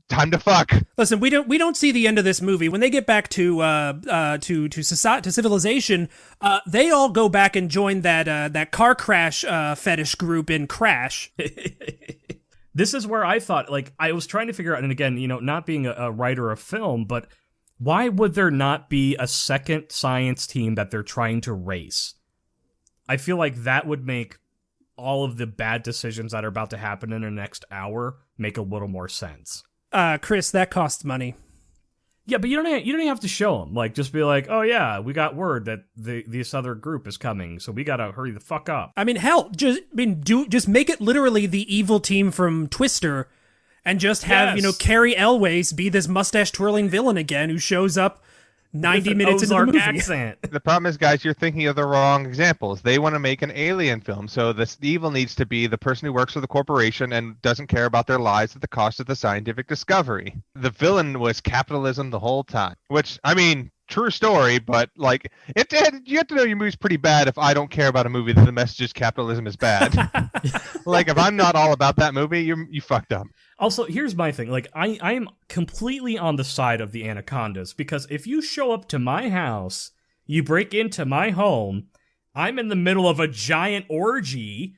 [SPEAKER 1] Time to fuck.
[SPEAKER 3] Listen, we don't see the end of this movie. When they get back to society, to civilization, they all go back and join that car crash fetish group in Crash.
[SPEAKER 2] This is where I thought, like, I was trying to figure out, and again, not being a writer of film, but why would there not be a second science team that they're trying to race? I feel like that would make all of the bad decisions that are about to happen in the next hour make a little more sense.
[SPEAKER 3] Chris, that costs money.
[SPEAKER 2] Yeah, but you don't even have to show them. Like, just be like, oh yeah, we got word that this other group is coming, so we gotta hurry the fuck up.
[SPEAKER 3] I mean, hell, just make it literally the evil team from Twister, and just have Carrie Elways be this mustache twirling villain again who shows up 90 minutes into the movie.
[SPEAKER 2] Accent.
[SPEAKER 1] The problem is, guys, you're thinking of the wrong examples. They want to make an alien film, so the evil needs to be the person who works for the corporation and doesn't care about their lives at the cost of the scientific discovery. The villain was capitalism the whole time, which, I mean, true story, but like, you have to know your movie's pretty bad if I don't care about a movie that the message is capitalism is bad. Like, if I'm not all about that movie, you fucked up.
[SPEAKER 2] Also, here's my thing. Like, I am completely on the side of the Anacondas, because if you show up to my house, you break into my home, I'm in the middle of a giant orgy,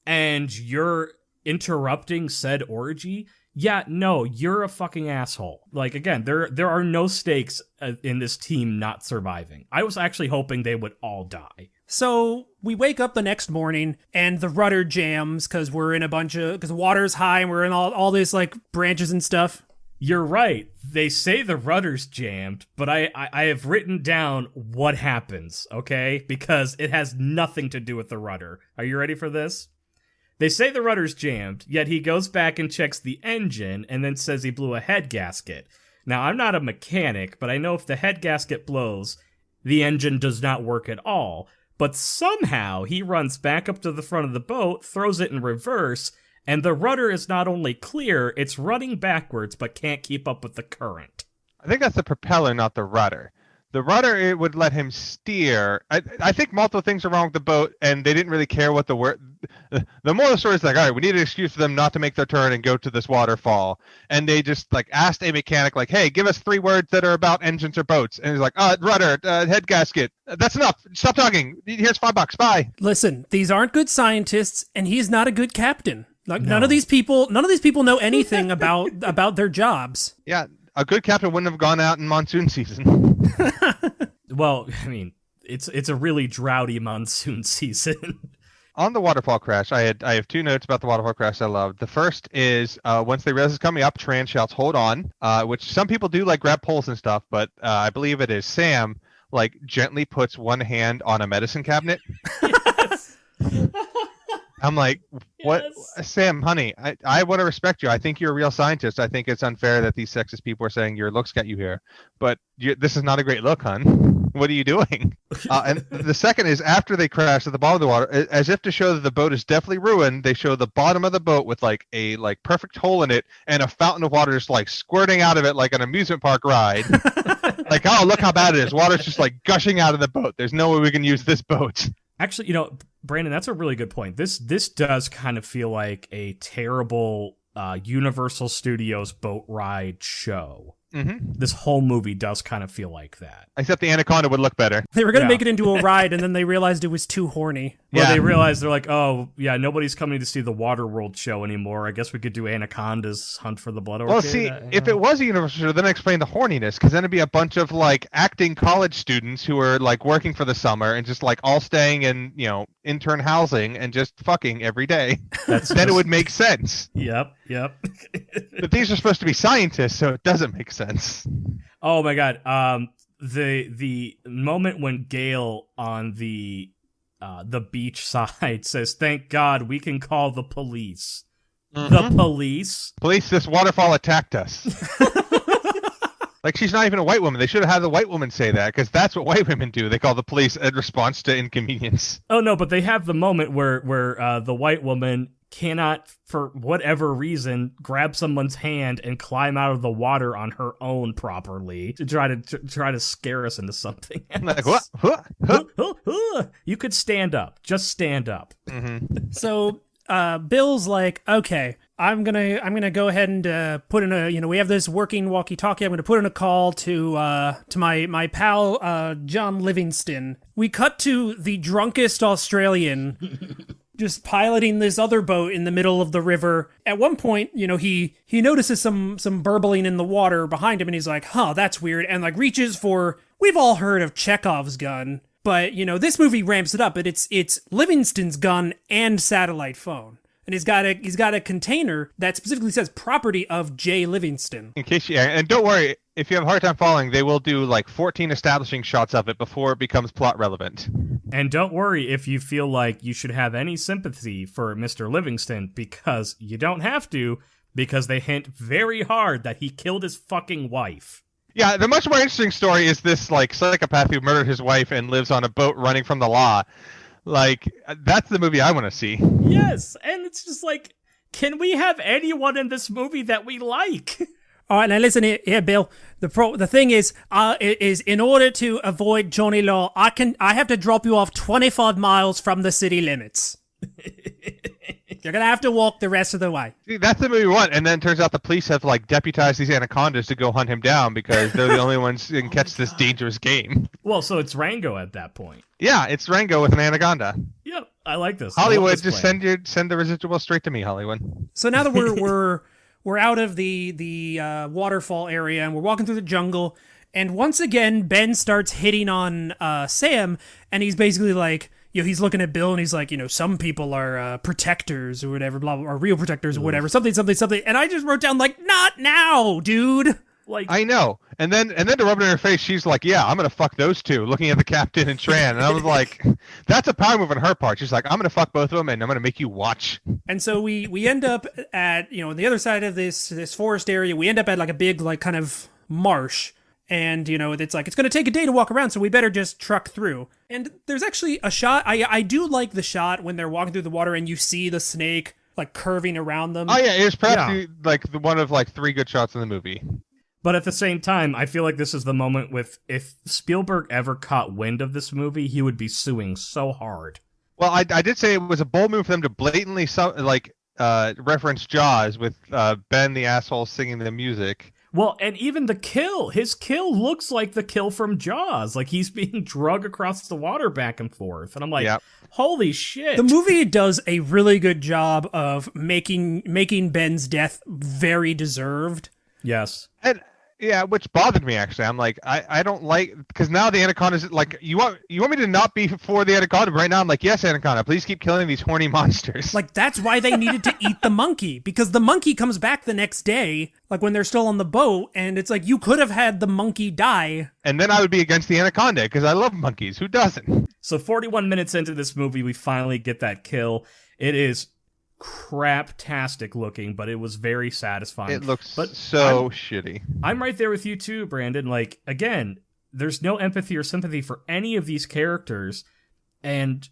[SPEAKER 2] and you're interrupting said orgy, yeah, no, you're a fucking asshole. Like, again, there are no stakes in this team not surviving. I was actually hoping they would all die.
[SPEAKER 3] So we wake up the next morning and the rudder jams because we're in because the water's high and we're in all this like branches and stuff.
[SPEAKER 2] You're right. They say the rudder's jammed, but I have written down what happens, okay? Because it has nothing to do with the rudder. Are you ready for this? They say the rudder's jammed, yet he goes back and checks the engine and then says he blew a head gasket. Now, I'm not a mechanic, but I know if the head gasket blows, the engine does not work at all. But somehow he runs back up to the front of the boat, throws it in reverse, and the rudder is not only clear, it's running backwards but can't keep up with the current.
[SPEAKER 1] I think that's the propeller, not the rudder. The rudder, it would let him steer. I think multiple things are wrong with the boat, and they didn't really care what the word. The moral of the story is like, all right, we need an excuse for them not to make their turn and go to this waterfall. And they just like asked a mechanic, like, hey, give us 3 words that are about engines or boats. And he's like, rudder, head gasket. That's enough. Stop talking. Here's $5. Bye.
[SPEAKER 3] Listen, these aren't good scientists, and he's not a good captain. Like none of these people know anything about their jobs.
[SPEAKER 1] Yeah. A good captain wouldn't have gone out in monsoon season.
[SPEAKER 2] Well, I mean, it's a really droughty monsoon season.
[SPEAKER 1] On the waterfall crash, I have 2 notes about the waterfall crash I loved. The first is once they realize it's coming up, Tran shouts, "Hold on," which some people do like grab poles and stuff, but I believe it is Sam like gently puts one hand on a medicine cabinet.
[SPEAKER 2] Yes.
[SPEAKER 1] I'm like, what?
[SPEAKER 2] Yes.
[SPEAKER 1] Sam, honey, I want to respect you. I think you're a real scientist. I think it's unfair that these sexist people are saying your looks got you here. But this is not a great look, hun. What are you doing? And the second is after they crash at the bottom of the water, as if to show that the boat is definitely ruined, they show the bottom of the boat with like a perfect hole in it and a fountain of water just like squirting out of it like an amusement park ride. Like, oh, look how bad it is. Water's just like gushing out of the boat. There's no way we can use this boat.
[SPEAKER 2] Actually, Brandon, that's a really good point. This does kind of feel like a terrible Universal Studios boat ride show. Mm-hmm. This whole movie does kind of feel like that.
[SPEAKER 1] Except the Anaconda would look better.
[SPEAKER 3] They were going to make it into a ride, and then they realized it was too horny.
[SPEAKER 2] Well, they realized, they're like, oh, yeah, nobody's coming to see the Waterworld show anymore. I guess we could do Anaconda's Hunt for the Blood Orchid.
[SPEAKER 1] Well, see, if it was a Universal show, then explain the horniness, because then it'd be a bunch of, like, acting college students who are, like, working for the summer and just, like, all staying in, intern housing and just fucking every day. Then it would make sense.
[SPEAKER 2] Yep.
[SPEAKER 1] But these are supposed to be scientists, so it doesn't make sense.
[SPEAKER 2] Oh, my God. The moment when Gale on the beach side says, "Thank God we can call the police." Mm-hmm. The police?
[SPEAKER 1] Police, this waterfall attacked us. Like, she's not even a white woman. They should have had the white woman say that, because that's what white women do. They call the police in response to inconvenience.
[SPEAKER 2] Oh, no, but they have the moment where the white woman cannot, for whatever reason, grab someone's hand and climb out of the water on her own properly to try to scare us into something else.
[SPEAKER 1] Like, what? Huh?
[SPEAKER 2] You could stand up. Just stand up.
[SPEAKER 1] Mm-hmm.
[SPEAKER 3] So Bill's like, okay, I'm gonna go ahead and put in a, we have this working walkie-talkie. I'm gonna put in a call to my pal John Livingston. We cut to the drunkest Australian just piloting this other boat in the middle of the river. At one point, he notices some burbling in the water behind him, and he's like, huh, that's weird, and like reaches for, we've all heard of Chekhov's gun, but this movie ramps it up, but it's Livingston's gun and satellite phone. And he's got a container that specifically says property of J. Livingston.
[SPEAKER 1] In case and don't worry, if you have a hard time following, they will do like 14 establishing shots of it before it becomes plot relevant.
[SPEAKER 2] And don't worry if you feel like you should have any sympathy for Mr. Livingston, because you don't have to, because they hint very hard that he killed his fucking wife.
[SPEAKER 1] Yeah, the much more interesting story is this like psychopath who murdered his wife and lives on a boat running from the law. Like, that's the movie I want to see.
[SPEAKER 2] Yes, and it's just like, can we have anyone in this movie that we like?
[SPEAKER 3] All right, now listen here, Bill. The thing is in order to avoid Johnny Law, I have to drop you off 25 miles from the city limits. You're gonna have to walk the rest of the way.
[SPEAKER 1] See, that's the movie we want, and then it turns out the police have like deputized these anacondas to go hunt him down because they're the only ones who can catch this dangerous game.
[SPEAKER 2] Well, so it's Rango at that point.
[SPEAKER 1] Yeah, it's Rango with an anaconda.
[SPEAKER 2] Yep, I like this.
[SPEAKER 1] Hollywood, just send the residual straight to me, Hollywood.
[SPEAKER 3] So now that we're out of the waterfall area and we're walking through the jungle, and once again Ben starts hitting on Sam, and he's basically like, he's looking at Bill and he's like, some people are protectors or whatever, blah, blah, or real protectors or whatever, something. And I just wrote down like, not now, dude.
[SPEAKER 2] Like,
[SPEAKER 1] I know. And then to rub it in her face, she's like, yeah, I'm going to fuck those two, looking at the captain and Tran. And I was like, that's a power move on her part. She's like, I'm going to fuck both of them and I'm going to make you watch.
[SPEAKER 3] And so we end up at, on the other side of this forest area, we end up at like a big, like kind of marsh. And, it's like, it's going to take a day to walk around, so we better just truck through. And there's actually a shot, I do like the shot when they're walking through the water and you see the snake, like, curving around them.
[SPEAKER 1] Oh, yeah, it was perhaps the one of, like, 3 good shots in the movie.
[SPEAKER 2] But at the same time, I feel like this is the moment if Spielberg ever caught wind of this movie, he would be suing so hard.
[SPEAKER 1] Well, I did say it was a bold move for them to blatantly, reference Jaws with Ben the asshole singing the music.
[SPEAKER 2] Well, and even his kill looks like the kill from Jaws. Like, he's being dragged across the water back and forth. And I'm like, Holy shit.
[SPEAKER 3] The movie does a really good job of making Ben's death very deserved.
[SPEAKER 2] Yes.
[SPEAKER 1] And yeah, which bothered me, actually. I'm like, I don't like, because now the anaconda is like, you want me to not be for the anaconda, but right now I'm like, yes, anaconda, please keep killing these horny monsters.
[SPEAKER 3] Like, that's why they needed to eat the monkey, because the monkey comes back the next day, like when they're still on the boat, and it's like, you could have had the monkey die. And
[SPEAKER 1] then I would be against the anaconda, because I love monkeys. Who doesn't?
[SPEAKER 2] So 41 minutes into this movie, we finally get that kill. It is craptastic looking, but it was very satisfying.
[SPEAKER 1] It looks shitty.
[SPEAKER 2] I'm right there with you too, Brandon. Like, again, there's no empathy or sympathy for any of these characters, and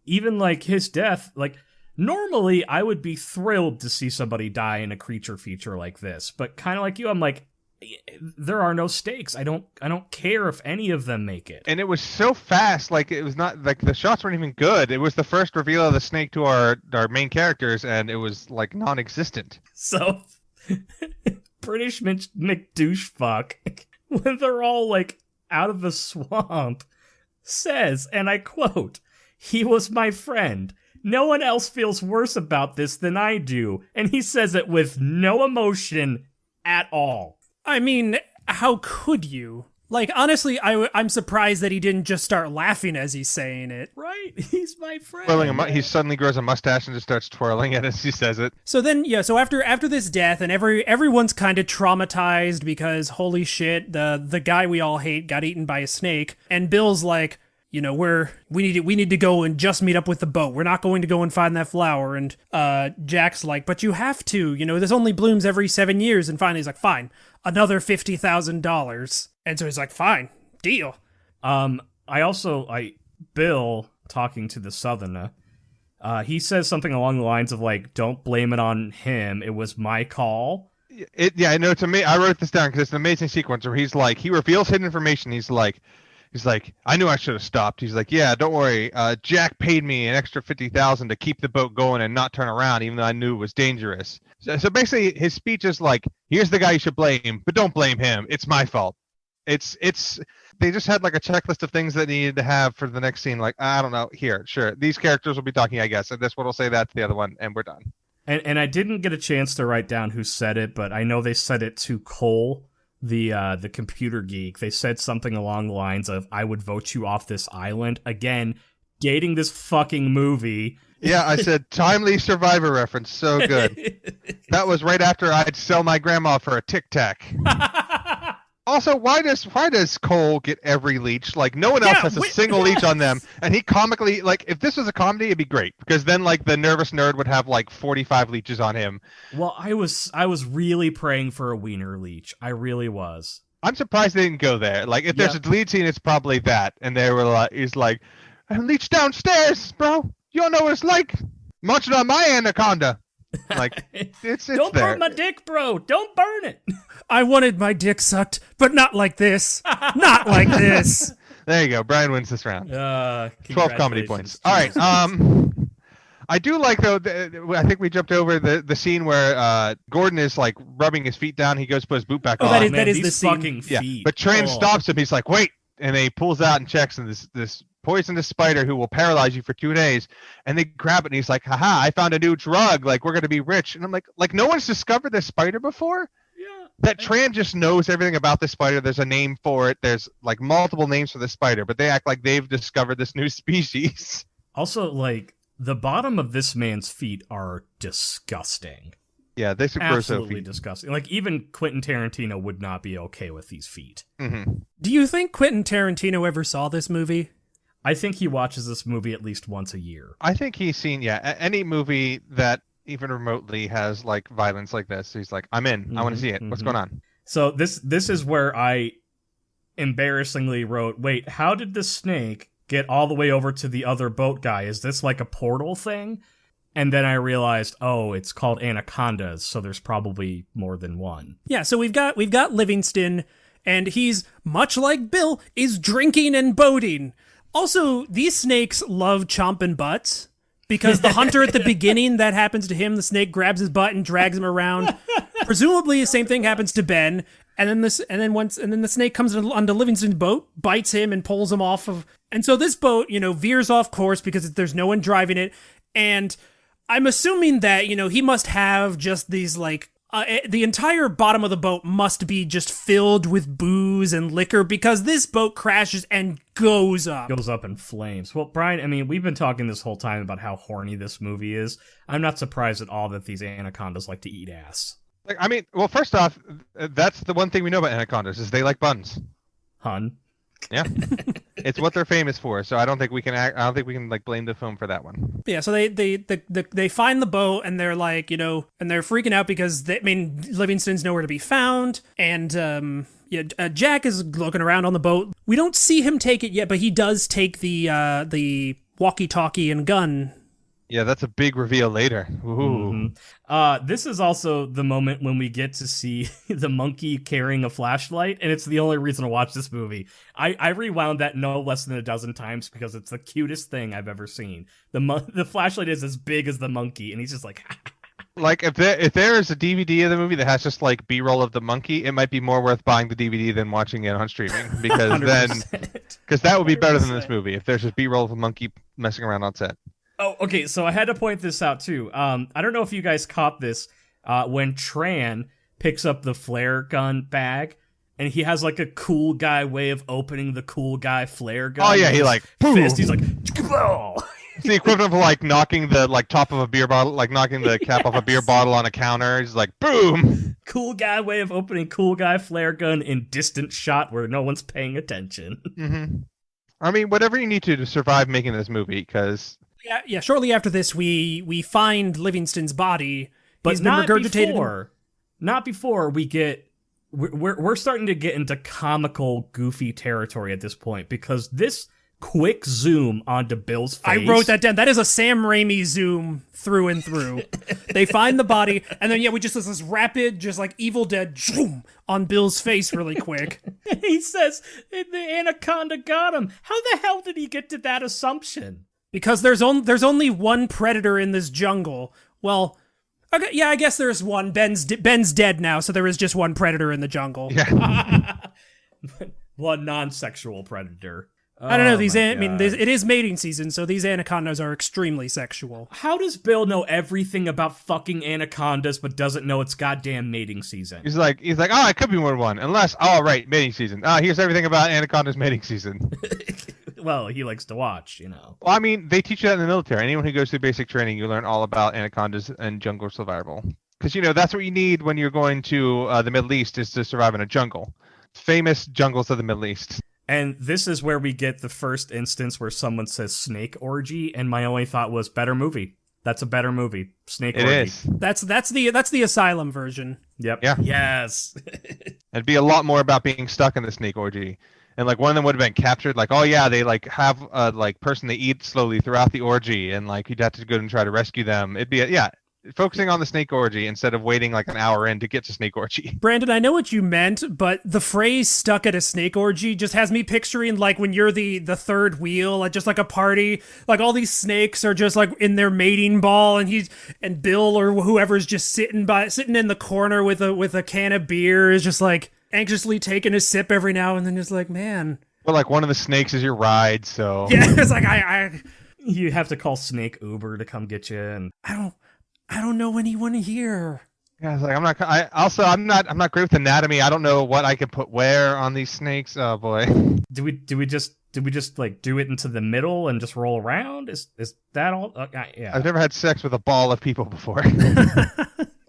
[SPEAKER 2] even like his death, like normally I would be thrilled to see somebody die in a creature feature like this, but kind of like you, I'm like, there are no stakes. I don't care if any of them make it.
[SPEAKER 1] And it was so fast, like it was not like the shots weren't even good. It was the first reveal of the snake to our main characters, and it was like non-existent.
[SPEAKER 2] So British McDouchefuck, when they're all like out of the swamp, says, and I quote, "He was my friend. No one else feels worse about this than I do." And he says it with no emotion at all.
[SPEAKER 3] I mean, how could you? Like, honestly, I'm surprised that he didn't just start laughing as he's saying it.
[SPEAKER 2] Right, he's my friend.
[SPEAKER 1] He suddenly grows a mustache and just starts twirling it as he says it.
[SPEAKER 3] So then, so after this death, and everyone's kind of traumatized because, holy shit, the guy we all hate got eaten by a snake, and Bill's like, we need to go and just meet up with the boat. We're not going to go and find that flower. And Jack's like, but you have to. This only blooms every 7 years. And finally he's like, fine, another $50,000. And so he's like, fine, deal.
[SPEAKER 2] Bill talking to the Southerner He says something along the lines of like, "Don't blame it on him. It was my call."
[SPEAKER 1] Yeah, I know. To me, I wrote this down because it's an amazing sequence where he's like, he reveals hidden information. He's like, I knew I should have stopped. He's like, yeah, don't worry. Jack paid me an extra 50,000 to keep the boat going and not turn around, even though I knew it was dangerous. So basically, his speech is like, here's the guy you should blame, but don't blame him. It's my fault. It's they just had like a checklist of things that needed to have for the next scene. Like, I don't know. Here, sure. These characters will be talking, I guess. And this one will say that to the other one, and we're done.
[SPEAKER 2] And I didn't get a chance to write down who said it, but I know they said it to Cole, the computer geek. They said something along the lines of, "I would vote you off this island." Again, dating this fucking movie.
[SPEAKER 1] Yeah, I said timely Survivor reference. So good. That was right after I'd sell my grandma for a Tic Tac. Also, why does Cole get every leech? Like, no one else has a single leech on them, and he comically, like, if this was a comedy, it'd be great, because then, like, the nervous nerd would have, like, 45 leeches on him.
[SPEAKER 2] Well, I was really praying for a wiener leech. I really was.
[SPEAKER 1] I'm surprised they didn't go there. Like, if there's a lead scene, it's probably that, and they were like, he's like, leech downstairs, bro. You don't know what it's like. Munching on my anaconda. Like, it's
[SPEAKER 2] Don't
[SPEAKER 1] there.
[SPEAKER 2] burn my dick, bro. Don't burn it.
[SPEAKER 3] I wanted my dick sucked, but not like this. Not like this.
[SPEAKER 1] There you go. Brian wins this round. 12 comedy points. All right. I do like, though, I think we jumped over the scene where Gordon is, like, rubbing his feet down. He goes to put his boot back on.
[SPEAKER 3] That is the scene.
[SPEAKER 2] Fucking feet.
[SPEAKER 1] Yeah. But Tran stops him. He's like, wait. And he pulls out and checks, and this poisonous spider who will paralyze you for 2 days, and they grab it, and he's like, haha, I found a new drug, like, we're gonna be rich. And I'm like no one's discovered this spider before?
[SPEAKER 2] Yeah.
[SPEAKER 1] That Tran just knows everything about this spider. There's a name for it. There's, like, multiple names for this spider, but they act like they've discovered this new species.
[SPEAKER 2] Also, like, the bottom of this man's feet are disgusting.
[SPEAKER 1] Yeah, they should grow so
[SPEAKER 2] Absolutely disgusting. Like, even Quentin Tarantino would not be okay with these feet.
[SPEAKER 1] Mm-hmm.
[SPEAKER 3] Do you think Quentin Tarantino ever saw this movie?
[SPEAKER 2] I think he watches this movie at least once a year.
[SPEAKER 1] I think he's seen, any movie that even remotely has, like, violence like this. He's like, I'm in. I want to see it. What's going on?
[SPEAKER 2] So this is where I embarrassingly wrote, wait, how did the snake get all the way over to the other boat guy? Is this like a portal thing? And then I realized, oh, it's called ANACONDAS, so there's probably more than one.
[SPEAKER 3] Yeah, so we've got Livingston, and he's, much like Bill, is drinking and boating. Also, these snakes love chomping butts, because the hunter at the beginning, that happens to him. The snake grabs his butt and drags him around. Presumably, the same thing happens to Ben. And then the snake comes onto Livingston's boat, bites him, and pulls him off of. And so this boat, veers off course because there's no one driving it. And I'm assuming that he must have just these, like, the entire bottom of the boat must be just filled with booze and liquor, because this boat crashes and goes up.
[SPEAKER 2] Goes up in flames. Well, Brian, I mean, we've been talking this whole time about how horny this movie is. I'm not surprised at all that these anacondas like to eat ass.
[SPEAKER 1] Like, I mean, well, first off, that's the one thing we know about anacondas is they like buns.
[SPEAKER 2] Hun.
[SPEAKER 1] Yeah, it's what they're famous for. So I don't think we can like blame the film for that one.
[SPEAKER 3] Yeah, so they find the boat, and they're like, and they're freaking out because Livingston's nowhere to be found, and Jack is looking around on the boat. We don't see him take it yet, but he does take the walkie-talkie and gun.
[SPEAKER 1] Yeah, that's a big reveal later. Ooh.
[SPEAKER 2] Mm-hmm. This is also the moment when we get to see the monkey carrying a flashlight, and it's the only reason to watch this movie. I rewound that no less than a dozen times because it's the cutest thing I've ever seen. The flashlight is as big as the monkey, and he's just like...
[SPEAKER 1] Like, if there is a DVD of the movie that has just, like, B-roll of the monkey, it might be more worth buying the DVD than watching it on streaming, because that would be better than this movie, if there's just B-roll of a monkey messing around on set.
[SPEAKER 2] Oh, okay, so I had to point this out, too. I don't know if you guys caught this, when Tran picks up the flare gun bag, and he has, like, a cool guy way of opening the cool guy flare gun.
[SPEAKER 1] Oh, yeah, he, like,
[SPEAKER 2] fist, he's like, oh.
[SPEAKER 1] It's the equivalent of, like, knocking the, like, top of a beer bottle, like, knocking the cap off a beer bottle on a counter. He's like, boom!
[SPEAKER 2] Cool guy way of opening cool guy flare gun in distant shot where no one's paying attention.
[SPEAKER 1] Mm-hmm. I mean, whatever you need to survive making this movie, because...
[SPEAKER 3] Yeah. Shortly after this, we find Livingston's body,
[SPEAKER 2] but
[SPEAKER 3] he's been regurgitated.
[SPEAKER 2] Not before we get. We're starting to get into comical, goofy territory at this point, because this quick zoom onto Bill's face.
[SPEAKER 3] I wrote that down. That is a Sam Raimi zoom through and through. They find the body, and then we just this rapid, just like Evil Dead, zoom on Bill's face really quick.
[SPEAKER 2] He says the anaconda got him. How the hell did he get to that assumption?
[SPEAKER 3] Because there's only one predator in this jungle. Well, okay, yeah, I guess there's one. Ben's dead now, so there is just one predator in the jungle.
[SPEAKER 1] Yeah.
[SPEAKER 2] One non-sexual predator.
[SPEAKER 3] I don't know.
[SPEAKER 2] Oh
[SPEAKER 3] It is mating season, so these anacondas are extremely sexual.
[SPEAKER 2] How does Bill know everything about fucking anacondas but doesn't know it's goddamn mating season?
[SPEAKER 1] He's like, oh, it could be more than one, unless, oh, right, mating season. Here's everything about anaconda's mating season.
[SPEAKER 2] Well, he likes to watch, you know.
[SPEAKER 1] Well, I mean, they teach you that in the military. Anyone who goes through basic training, you learn all about anacondas and jungle survival. Because, that's what you need when you're going to the Middle East, is to survive in a jungle. Famous jungles of the Middle East.
[SPEAKER 2] And this is where we get the first instance where someone says snake orgy, and my only thought was better movie. That's a better movie. Snake orgy.
[SPEAKER 1] It is.
[SPEAKER 3] That's the Asylum version.
[SPEAKER 2] Yep.
[SPEAKER 1] Yeah.
[SPEAKER 2] Yes.
[SPEAKER 1] It'd be a lot more about being stuck in the snake orgy. And like one of them would have been captured, like, oh yeah, they like have a person they eat slowly throughout the orgy, and like you'd have to go and try to rescue them. It'd be focusing on the snake orgy instead of waiting like an hour in to get to snake orgy.
[SPEAKER 3] Brandon, I know what you meant, but the phrase "stuck at a snake orgy" just has me picturing like when you're the third wheel at just like a party, like all these snakes are just like in their mating ball, and Bill or whoever's just sitting in the corner with a can of beer is just like anxiously taking a sip every now and then, just like, man.
[SPEAKER 1] Well, like one of the snakes is your ride, so
[SPEAKER 3] yeah, it's like I
[SPEAKER 2] you have to call Snake Uber to come get you, and
[SPEAKER 3] I don't know anyone here.
[SPEAKER 1] Yeah, it's like I'm not great with anatomy. I don't know what I can put where on these snakes. Oh boy.
[SPEAKER 2] Do we just like do it into the middle and just roll around? Is that all? Yeah.
[SPEAKER 1] I've never had sex with a ball of people before.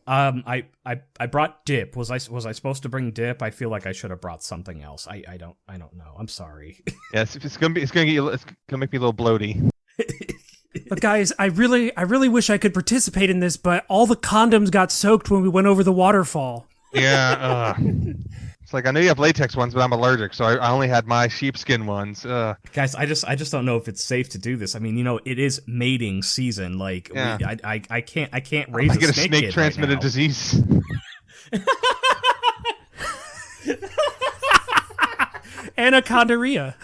[SPEAKER 2] I brought dip. Was I supposed to bring dip? I feel like I should have brought something else. I don't know. I'm sorry.
[SPEAKER 1] Yeah, it's gonna make me a little bloaty.
[SPEAKER 3] But guys, I really wish I could participate in this, but all the condoms got soaked when we went over the waterfall.
[SPEAKER 1] Yeah, it's like I know you have latex ones, but I'm allergic, so I only had my sheepskin ones.
[SPEAKER 2] Guys, I just don't know if it's safe to do this. I mean, it is mating season. Like,
[SPEAKER 1] yeah.
[SPEAKER 2] I can't raise
[SPEAKER 1] I get a
[SPEAKER 2] snake
[SPEAKER 1] snake transmitted
[SPEAKER 2] right
[SPEAKER 1] disease.
[SPEAKER 3] Anacondaria.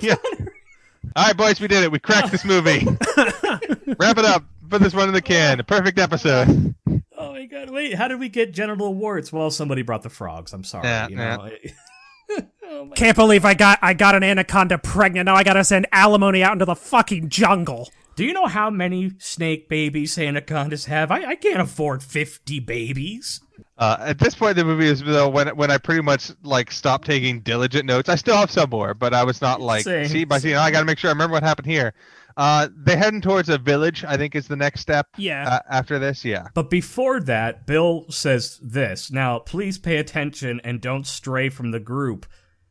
[SPEAKER 1] Yeah. All right, boys, we did it. We cracked this movie. Wrap it up. Put this one in the can. A perfect episode.
[SPEAKER 2] Oh my god! Wait, how did we get genital warts? Well, somebody brought the frogs. I'm sorry.
[SPEAKER 1] Yeah.
[SPEAKER 2] Oh
[SPEAKER 3] Can't believe I got an anaconda pregnant. Now I gotta send alimony out into the fucking jungle.
[SPEAKER 2] Do you know how many snake babies anacondas have? I can't afford 50 babies.
[SPEAKER 1] At this point in the movie is though when I pretty much like stopped taking diligent notes. I still have some more, but I was not like scene by scene. I got to make sure I remember what happened here. They're heading towards a village, I think is the next step.
[SPEAKER 3] Yeah.
[SPEAKER 1] After this, yeah.
[SPEAKER 2] But before that, Bill says this. Now, please pay attention and don't stray from the group.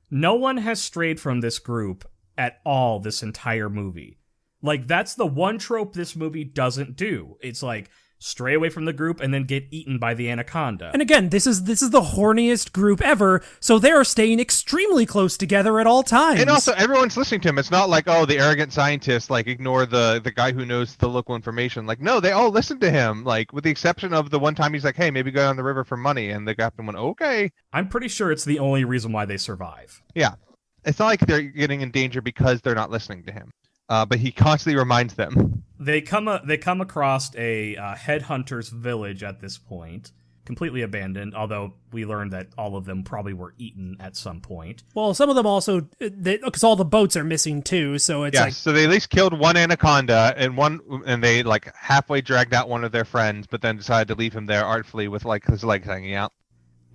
[SPEAKER 2] No one has strayed from this group at all this entire movie. Like, that's the one trope this movie doesn't do. It's like, stray away from the group and then get eaten by the anaconda.
[SPEAKER 3] And again, this is the horniest group ever, so they are staying extremely close together at all times.
[SPEAKER 1] And also, everyone's listening to him. It's not like, oh, the arrogant scientists, like, ignore the guy who knows the local information. Like, no, they all listen to him, like, with the exception of the one time he's like, hey, maybe go down the river for money, and the captain went, okay.
[SPEAKER 2] I'm pretty sure it's the only reason why they survive.
[SPEAKER 1] Yeah. It's not like they're getting in danger because they're not listening to him. But he constantly reminds them.
[SPEAKER 2] They come across a headhunter's village at this point, completely abandoned, although we learned that all of them probably were eaten at some point.
[SPEAKER 3] Well, some of them also, because all the boats are missing too, so it's like...
[SPEAKER 1] so they at least killed one anaconda, and they like halfway dragged out one of their friends, but then decided to leave him there artfully with like his legs hanging out.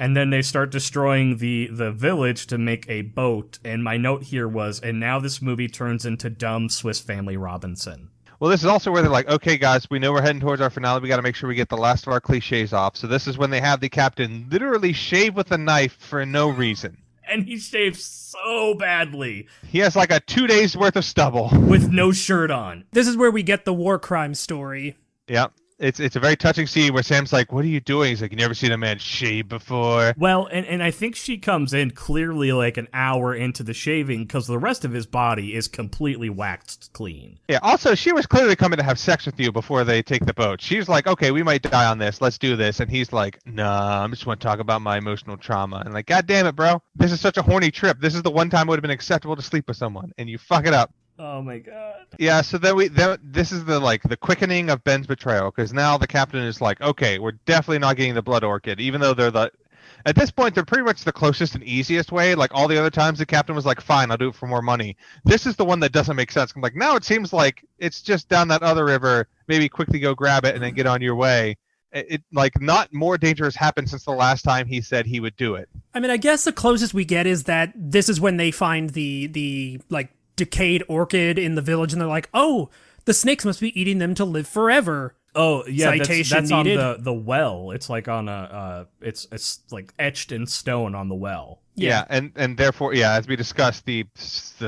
[SPEAKER 2] And then they start destroying the village to make a boat, and my note here was, and now this movie turns into dumb Swiss Family Robinson.
[SPEAKER 1] Well, this is also where they're like, okay, guys, we know we're heading towards our finale. We got to make sure we get the last of our cliches off. So this is when they have the captain literally shave with a knife for no reason.
[SPEAKER 2] And he shaves so badly.
[SPEAKER 1] He has like a 2 days worth of stubble.
[SPEAKER 2] With no shirt on.
[SPEAKER 3] This is where we get the war crime story.
[SPEAKER 1] Yep. It's a very touching scene where Sam's like, "What are you doing?" He's like, "You never seen a man shave before."
[SPEAKER 2] Well, and I think she comes in clearly like an hour into the shaving because the rest of his body is completely waxed clean.
[SPEAKER 1] Yeah. Also, she was clearly coming to have sex with you before they take the boat. She's like, "Okay, we might die on this. Let's do this." And he's like, "Nah, I just want to talk about my emotional trauma." And like, God damn it, bro! This is such a horny trip. This is the one time it would have been acceptable to sleep with someone, and you fuck it up.
[SPEAKER 2] Oh my god.
[SPEAKER 1] Yeah, so this is the quickening of Ben's betrayal, because now the captain is like, okay, we're definitely not getting the blood orchid, even though at this point they're pretty much the closest and easiest way. Like all the other times the captain was like, fine, I'll do it for more money. This is the one that doesn't make sense. I'm like, now it seems like it's just down that other river, maybe quickly go grab it and then get on your way. It like not more dangerous happened since the last time he said he would do it.
[SPEAKER 3] I mean, I guess the closest we get is that this is when they find the like decayed orchid in the village, and they're like, oh, the snakes must be eating them to live forever.
[SPEAKER 2] Oh yeah, that's on
[SPEAKER 3] needed.
[SPEAKER 2] the well. It's like on it's like etched in stone on the well.
[SPEAKER 1] Yeah, and therefore, yeah, as we discussed, the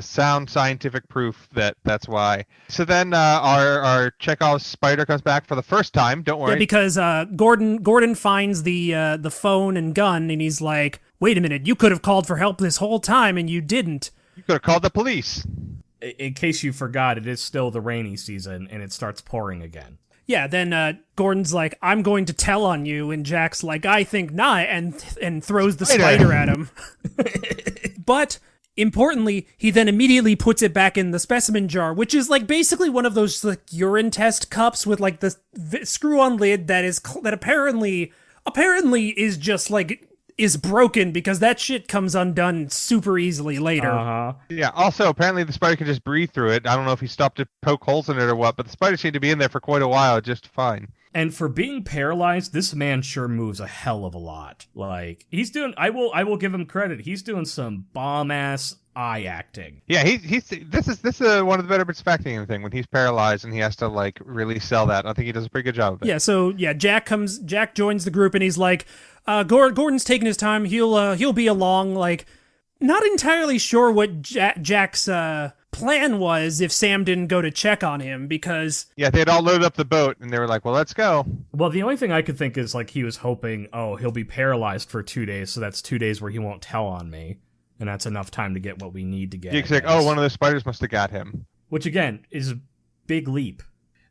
[SPEAKER 1] sound scientific proof that's why. So then our Chekhov's spider comes back for the first time. Don't worry.
[SPEAKER 3] Yeah, because Gordon finds the phone and gun, and he's like, wait a minute, you could have called for help this whole time, and you didn't.
[SPEAKER 1] You could have called the police.
[SPEAKER 2] In case you forgot, it is still the rainy season, and it starts pouring again.
[SPEAKER 3] Yeah, then Gordon's like, I'm going to tell on you, and Jack's like, I think not, and throws the spider at him. But, importantly, he then immediately puts it back in the specimen jar, which is like basically one of those like urine test cups with like the screw-on lid that apparently is just like is broken because that shit comes undone super easily later.
[SPEAKER 2] Uh-huh.
[SPEAKER 1] Yeah, also, apparently the spider can just breathe through it. I don't know if he stopped to poke holes in it or what, but the spider seemed to be in there for quite a while, just fine.
[SPEAKER 2] And for being paralyzed, this man sure moves a hell of a lot. Like, he's doing, I will give him credit, he's doing some bomb-ass eye acting.
[SPEAKER 1] Yeah, this is one of the better bits of acting in the thing, when he's paralyzed and he has to, like, really sell that. I think he does a pretty good job of it.
[SPEAKER 3] Yeah, so, yeah, Jack joins the group, and he's like, Gordon's taking his time, he'll be along, like, not entirely sure what Jack's plan was if Sam didn't go to check on him, because...
[SPEAKER 1] Yeah, they had all loaded up the boat, and they were like, well, let's go.
[SPEAKER 2] Well, the only thing I could think is, like, he was hoping, oh, he'll be paralyzed for 2 days, so that's 2 days where he won't tell on me, and that's enough time to get what we need to get.
[SPEAKER 1] He's like, oh, one of those spiders must have got him.
[SPEAKER 2] Which, again, is a big leap.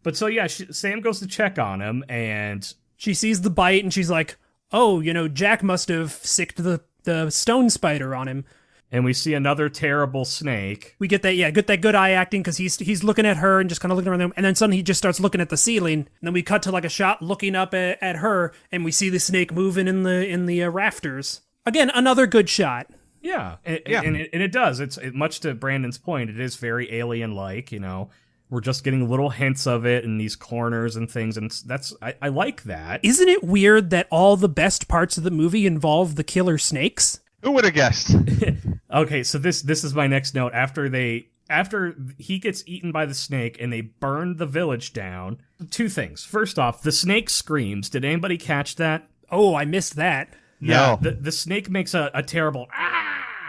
[SPEAKER 2] But so, yeah, Sam goes to check on him, and...
[SPEAKER 3] She sees the bite, and she's like, oh, Jack must have sicked the stone spider on him.
[SPEAKER 2] And we see another terrible snake.
[SPEAKER 3] We get that good eye acting, because he's looking at her and just kind of looking around him, and then suddenly he just starts looking at the ceiling, and then we cut to like a shot looking up at her, and we see the snake moving in the rafters. Again, another good shot.
[SPEAKER 2] Yeah, and it does. It's much to Brandon's point, it is very alien-like, We're just getting little hints of it in these corners and things, and I like that.
[SPEAKER 3] Isn't it weird that all the best parts of the movie involve the killer snakes?
[SPEAKER 1] Who would have guessed?
[SPEAKER 2] Okay, so this is my next note. After he gets eaten by the snake and they burn the village down, two things. First off, the snake screams. Did anybody catch that?
[SPEAKER 3] Oh, I missed that.
[SPEAKER 2] Yeah,
[SPEAKER 1] no.
[SPEAKER 2] The snake makes a terrible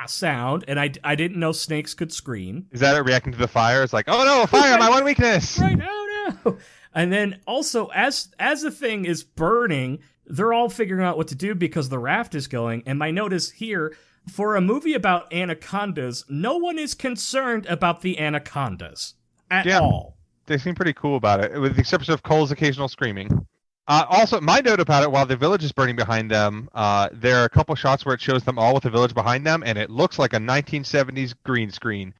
[SPEAKER 2] sound, and I didn't know snakes could scream.
[SPEAKER 1] Is that it reacting to the fire? It's like, oh no, fire, my one weakness.
[SPEAKER 2] Right, oh no. And then also, as the thing is burning, they're all figuring out what to do because the raft is going. And my note is here, for a movie about anacondas, no one is concerned about the anacondas at all.
[SPEAKER 1] They seem pretty cool about it, with the exception of Cole's occasional screaming. Also, my note about it, while the village is burning behind them, there are a couple shots where it shows them all with the village behind them, and it looks like a 1970s green screen.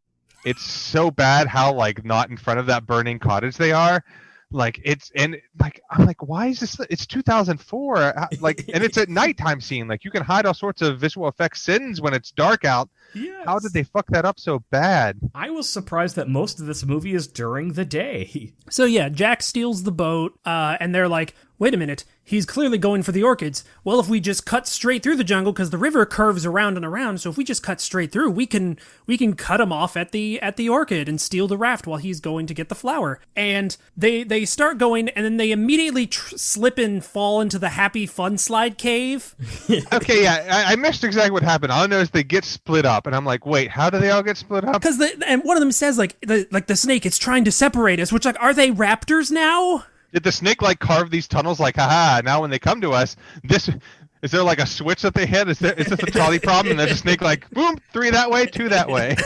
[SPEAKER 1] It's so bad how, like, not in front of that burning cottage they are. Like, I'm like, why is this? It's 2004. Like, and it's at nighttime scene. Like, you can hide all sorts of visual effects sins when it's dark out. Yes. How did they fuck that up so bad?
[SPEAKER 2] I was surprised that most of this movie is during the day.
[SPEAKER 3] So yeah, Jack steals the boat, and they're like, wait a minute, he's clearly going for the orchids. Well, if we just cut straight through the jungle, because the river curves around and around, so if we just cut straight through, we can cut him off at the orchid and steal the raft while he's going to get the flower. And they start going, and then they immediately slip and fall into the happy fun slide cave.
[SPEAKER 1] Okay, yeah, I missed exactly what happened. All I know is they get split up, and I'm like, wait, how do they all get split up?
[SPEAKER 3] Because and one of them says, like the snake, it's trying to separate us, which, like, are they raptors now?
[SPEAKER 1] Did the snake like carve these tunnels? Like, haha! Now when they come to us, this is there like a switch that they hit? Is this a trolley problem? And there's a snake like, boom, 3 that way, 2 that way.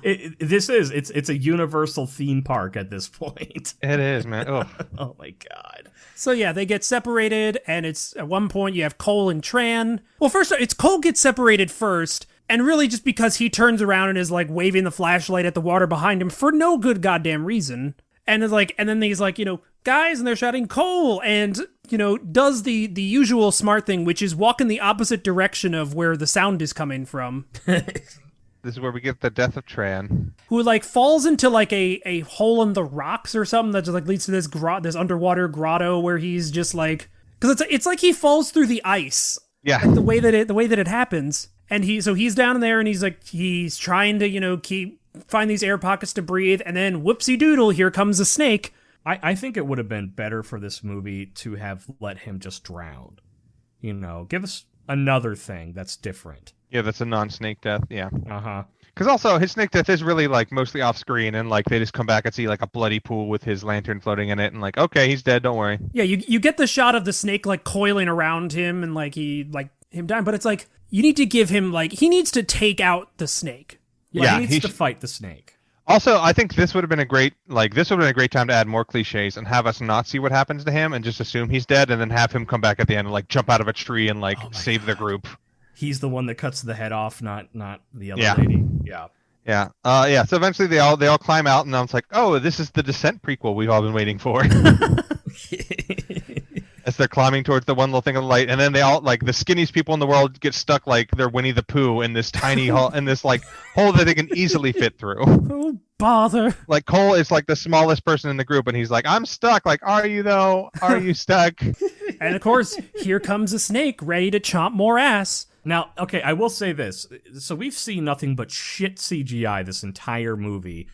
[SPEAKER 2] It's a universal theme park at this point.
[SPEAKER 1] It is, man. Oh,
[SPEAKER 2] oh my god.
[SPEAKER 3] So yeah, they get separated, and it's at one point you have Cole and Tran. Well, first it's Cole gets separated first, and really just because he turns around and is like waving the flashlight at the water behind him for no good goddamn reason. And it's like, and then he's like, guys, and they're shouting Cole, and does the usual smart thing, which is walk in the opposite direction of where the sound is coming from.
[SPEAKER 1] This is where we get the death of Tran,
[SPEAKER 3] who like falls into like a hole in the rocks or something that just like leads to this this underwater grotto where he's just like, because it's like he falls through the ice.
[SPEAKER 1] Yeah,
[SPEAKER 3] like the way that it happens, and he's down in there and he's trying to find these air pockets to breathe, and then whoopsie doodle, here comes a snake.
[SPEAKER 2] I think it would have been better for this movie to have let him just drown. Give us another thing that's different.
[SPEAKER 1] Yeah, that's a non-snake death. Yeah.
[SPEAKER 2] Uh-huh.
[SPEAKER 1] Because also his snake death is really like mostly off screen, and like they just come back and see like a bloody pool with his lantern floating in it, and like, okay, he's dead, don't worry.
[SPEAKER 3] Yeah, you get the shot of the snake like coiling around him and like him dying, but it's like you need to give him like he needs to take out the snake.
[SPEAKER 2] Yeah, he needs to fight the snake.
[SPEAKER 1] Also, I think this would have been a great time to add more cliches and have us not see what happens to him and just assume he's dead, and then have him come back at the end and like jump out of a tree and like save the group.
[SPEAKER 2] He's the one that cuts the head off, not the other lady. Yeah.
[SPEAKER 1] Yeah. So eventually they all climb out, and I was like, oh, this is the Descent prequel we've all been waiting for. As they're climbing towards the one little thing of light, and then they all like the skinniest people in the world get stuck like they're Winnie the Pooh in this tiny hole, in this like hole that they can easily fit through.
[SPEAKER 3] Oh bother!
[SPEAKER 1] Like Cole is like the smallest person in the group, and he's like, "I'm stuck." Like, are you though? Are you stuck?
[SPEAKER 3] And of course, here comes a snake ready to chomp more ass.
[SPEAKER 2] Now, okay, I will say this. So we've seen nothing but shit CGI this entire movie.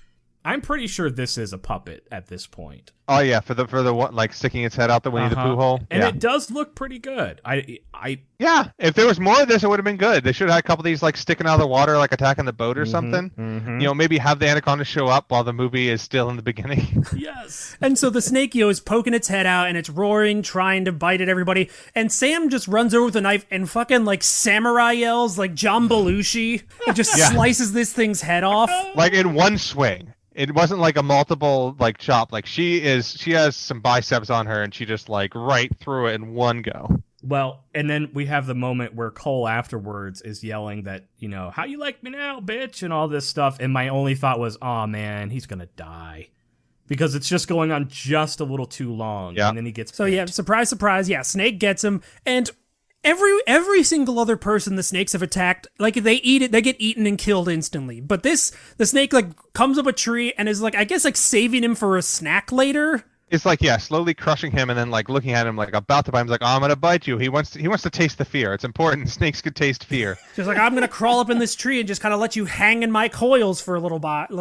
[SPEAKER 2] I'm pretty sure this is a puppet at this point.
[SPEAKER 1] Oh yeah, for the one like sticking its head out the Winnie the Pooh hole,
[SPEAKER 2] and it does look pretty good.
[SPEAKER 1] Yeah, if there was more of this, it would have been good. They should have had a couple of these like sticking out of the water, like attacking the boat or something. Mm-hmm. Maybe have the anaconda show up while the movie is still in the beginning.
[SPEAKER 2] Yes.
[SPEAKER 3] And so the snake is poking its head out and it's roaring, trying to bite at everybody. And Sam just runs over with a knife and fucking like samurai yells like John Belushi and just slices this thing's head off.
[SPEAKER 1] Like in one swing. It wasn't like a multiple like chop. Like she has some biceps on her, and she just like right through it in one go.
[SPEAKER 2] Well, and then we have the moment where Cole afterwards is yelling that, how you like me now, bitch, and all this stuff. And my only thought was, oh man, he's gonna die. Because it's just going on just a little too long. Yeah. And then he gets
[SPEAKER 3] So yeah, surprise, surprise, yeah, Snake gets him, and every single other person the snakes have attacked, like they get eaten and killed instantly. But the snake like comes up a tree and is like, I guess like saving him for a snack later.
[SPEAKER 1] It's like, slowly crushing him and then like looking at him like about to bite him. He's like, oh, I'm gonna bite you. He wants to taste the fear. It's important. Snakes could taste fear.
[SPEAKER 3] Just like, I'm gonna crawl up in this tree and just kind of let you hang in my coils for a little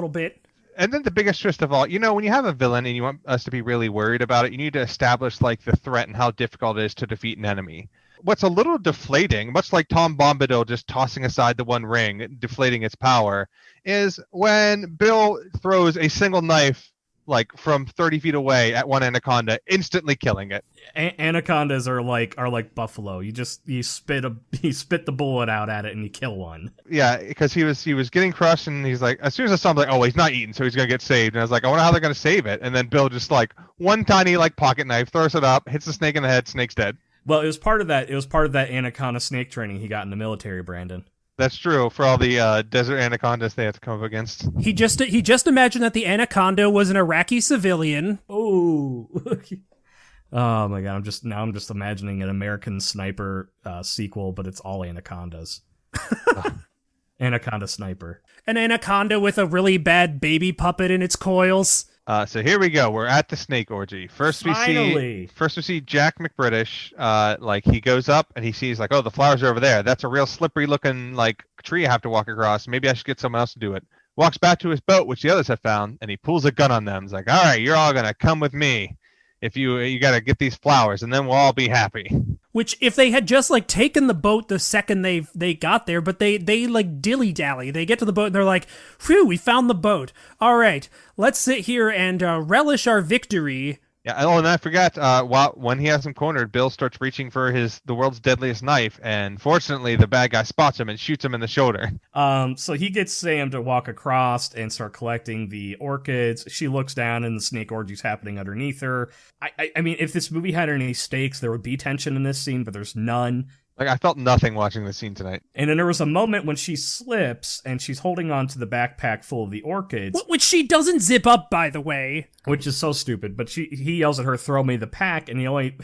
[SPEAKER 3] bit.
[SPEAKER 1] And then the biggest twist of all, when you have a villain and you want us to be really worried about it, you need to establish like the threat and how difficult it is to defeat an enemy. What's a little deflating, much like Tom Bombadil just tossing aside the one ring, deflating its power, is when Bill throws a single knife like from 30 feet away at one anaconda, instantly killing it.
[SPEAKER 2] Anacondas are like buffalo. You spit the bullet out at it and you kill one.
[SPEAKER 1] Yeah, because he was getting crushed, and he's like, as soon as I saw him, like, oh, he's not eating, so he's gonna get saved. And I was like, I wonder how they're gonna save it. And then Bill just like one tiny like pocket knife, throws it up, hits the snake in the head, snake's dead.
[SPEAKER 2] Well, it was part of that anaconda snake training he got in the military, Brandon.
[SPEAKER 1] That's true. For all the desert anacondas they have to come up against.
[SPEAKER 3] He just imagined that the anaconda was an Iraqi civilian.
[SPEAKER 2] Oh. Oh my god! I'm just imagining an American Sniper sequel, but it's all anacondas. Anaconda Sniper.
[SPEAKER 3] An anaconda with a really bad baby puppet in its coils.
[SPEAKER 1] So here we go. We're at the snake orgy. First we see Jack McBritish. Like he goes up and he sees like, oh, the flowers are over there. That's a real slippery looking like tree I have to walk across. Maybe I should get someone else to do it. Walks back to his boat, which the others have found, and he pulls a gun on them. He's like, all right, you're all gonna come with me. If you got to get these flowers, and then we'll all be happy.
[SPEAKER 3] Which, if they had just like taken the boat the second they got there, but they like dilly dally. They get to the boat and they're like, "Phew, we found the boat. All right, let's sit here and relish our victory
[SPEAKER 1] Yeah. Oh, and I forgot. When he has him cornered, Bill starts reaching for the world's deadliest knife, and fortunately, the bad guy spots him and shoots him in the shoulder.
[SPEAKER 2] So he gets Sam to walk across and start collecting the orchids. She looks down, and the snake orgy's happening underneath her. I mean, if this movie had any stakes, there would be tension in this scene, but there's none.
[SPEAKER 1] Like, I felt nothing watching the scene tonight.
[SPEAKER 2] And then there was a moment when she slips and she's holding on to the backpack full of the orchids.
[SPEAKER 3] Which she doesn't zip up, by the way.
[SPEAKER 2] Which is so stupid. But he yells at her, "Throw me the pack." And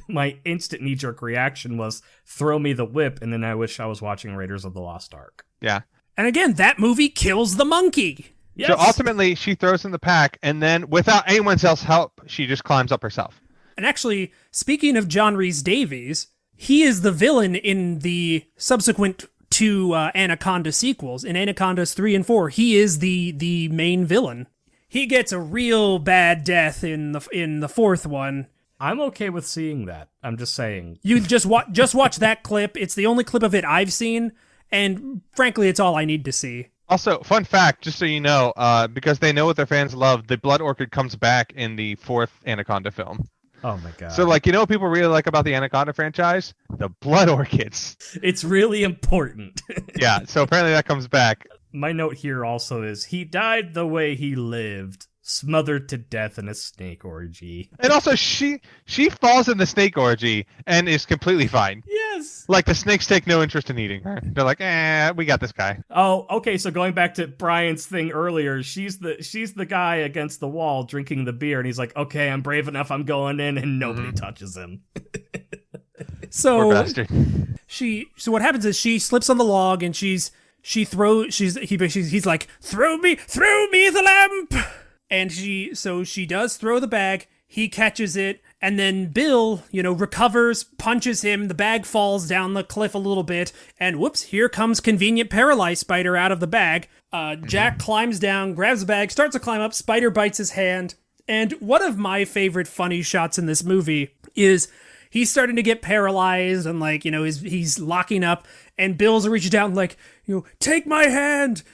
[SPEAKER 2] my instant knee-jerk reaction was, "Throw me the whip." And then I wish I was watching Raiders of the Lost Ark.
[SPEAKER 1] Yeah.
[SPEAKER 3] And again, that movie kills the monkey.
[SPEAKER 2] Yes.
[SPEAKER 1] So ultimately, she throws in the pack, and then without anyone else's help, she just climbs up herself.
[SPEAKER 3] And actually, speaking of John Rhys-Davies, he is the villain in the subsequent two Anaconda sequels. In Anacondas 3 and 4, he is the main villain. He gets a real bad death in the fourth one.
[SPEAKER 2] I'm okay with seeing that. I'm just saying.
[SPEAKER 3] You just watch that clip. It's the only clip of it I've seen, and frankly, it's all I need to see.
[SPEAKER 1] Also, fun fact, just so you know, because they know what their fans love, the Blood Orchid comes back in the fourth Anaconda film.
[SPEAKER 2] Oh my god.
[SPEAKER 1] So, like, you know what people really like about the Anaconda franchise? The Blood Orchids.
[SPEAKER 2] It's really important.
[SPEAKER 1] Yeah, so apparently that comes back.
[SPEAKER 2] My note here also is, he died the way he lived, smothered to death in a snake orgy.
[SPEAKER 1] And also, she falls in the snake orgy and is completely fine.
[SPEAKER 2] Yes.
[SPEAKER 1] Like, the snakes take no interest in eating her. They're like, we got this guy.
[SPEAKER 2] Oh, okay, so going back to Brian's thing earlier, she's the guy against the wall drinking the beer, and he's like, "Okay, I'm brave enough, I'm going in," and nobody touches him.
[SPEAKER 3] So
[SPEAKER 1] Poor bastard.
[SPEAKER 3] So what happens is she slips on the log, and he's like, throw me the lamp. And she does throw the bag, he catches it, and then Bill, recovers, punches him, the bag falls down the cliff a little bit, and whoops, here comes convenient paralyzed Spider out of the bag. Jack climbs down, grabs the bag, starts to climb up, Spider bites his hand, and one of my favorite funny shots in this movie is he's starting to get paralyzed and he's locking up, and Bill's reaching down like, take my hand,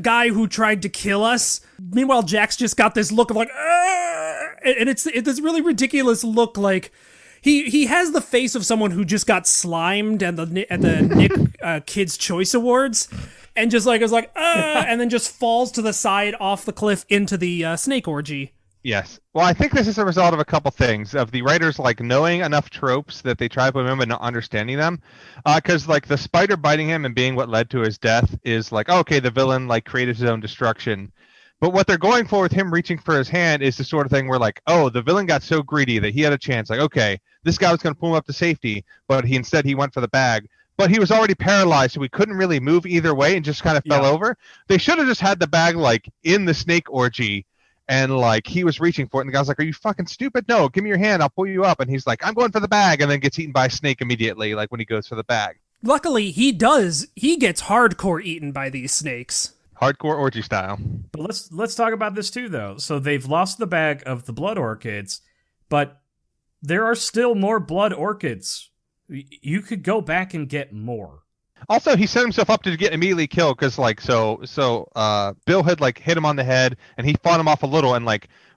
[SPEAKER 3] guy who tried to kill us. Meanwhile, Jack's just got this look of like, Argh! And it's this really ridiculous look, like he has the face of someone who just got slimed at the Nick Kids Choice Awards, and just like is like, and then just falls to the side off the cliff into the snake orgy.
[SPEAKER 1] Yes. Well, I think this is a result of a couple things, of the writers knowing enough tropes that they try to put him in but not understanding them. Because the spider biting him and being what led to his death is okay, the villain created his own destruction. But what they're going for with him reaching for his hand is the sort of thing where the villain got so greedy that he had a chance. Okay, this guy was going to pull him up to safety, but instead he went for the bag. But he was already paralyzed, so he couldn't really move either way and just kind of fell over. They should have just had the bag in the snake orgy. And he was reaching for it, and the guy's like, "Are you fucking stupid? No, give me your hand, I'll pull you up." And he's like, "I'm going for the bag," and then gets eaten by a snake immediately, when he goes for the bag.
[SPEAKER 3] Luckily, he gets hardcore eaten by these snakes.
[SPEAKER 1] Hardcore orgy style.
[SPEAKER 2] But let's talk about this too, though. So they've lost the bag of the blood orchids, but there are still more blood orchids. You could go back and get more.
[SPEAKER 1] Also, he set himself up to get immediately killed because, Bill had hit him on the head, and he fought him off a little, and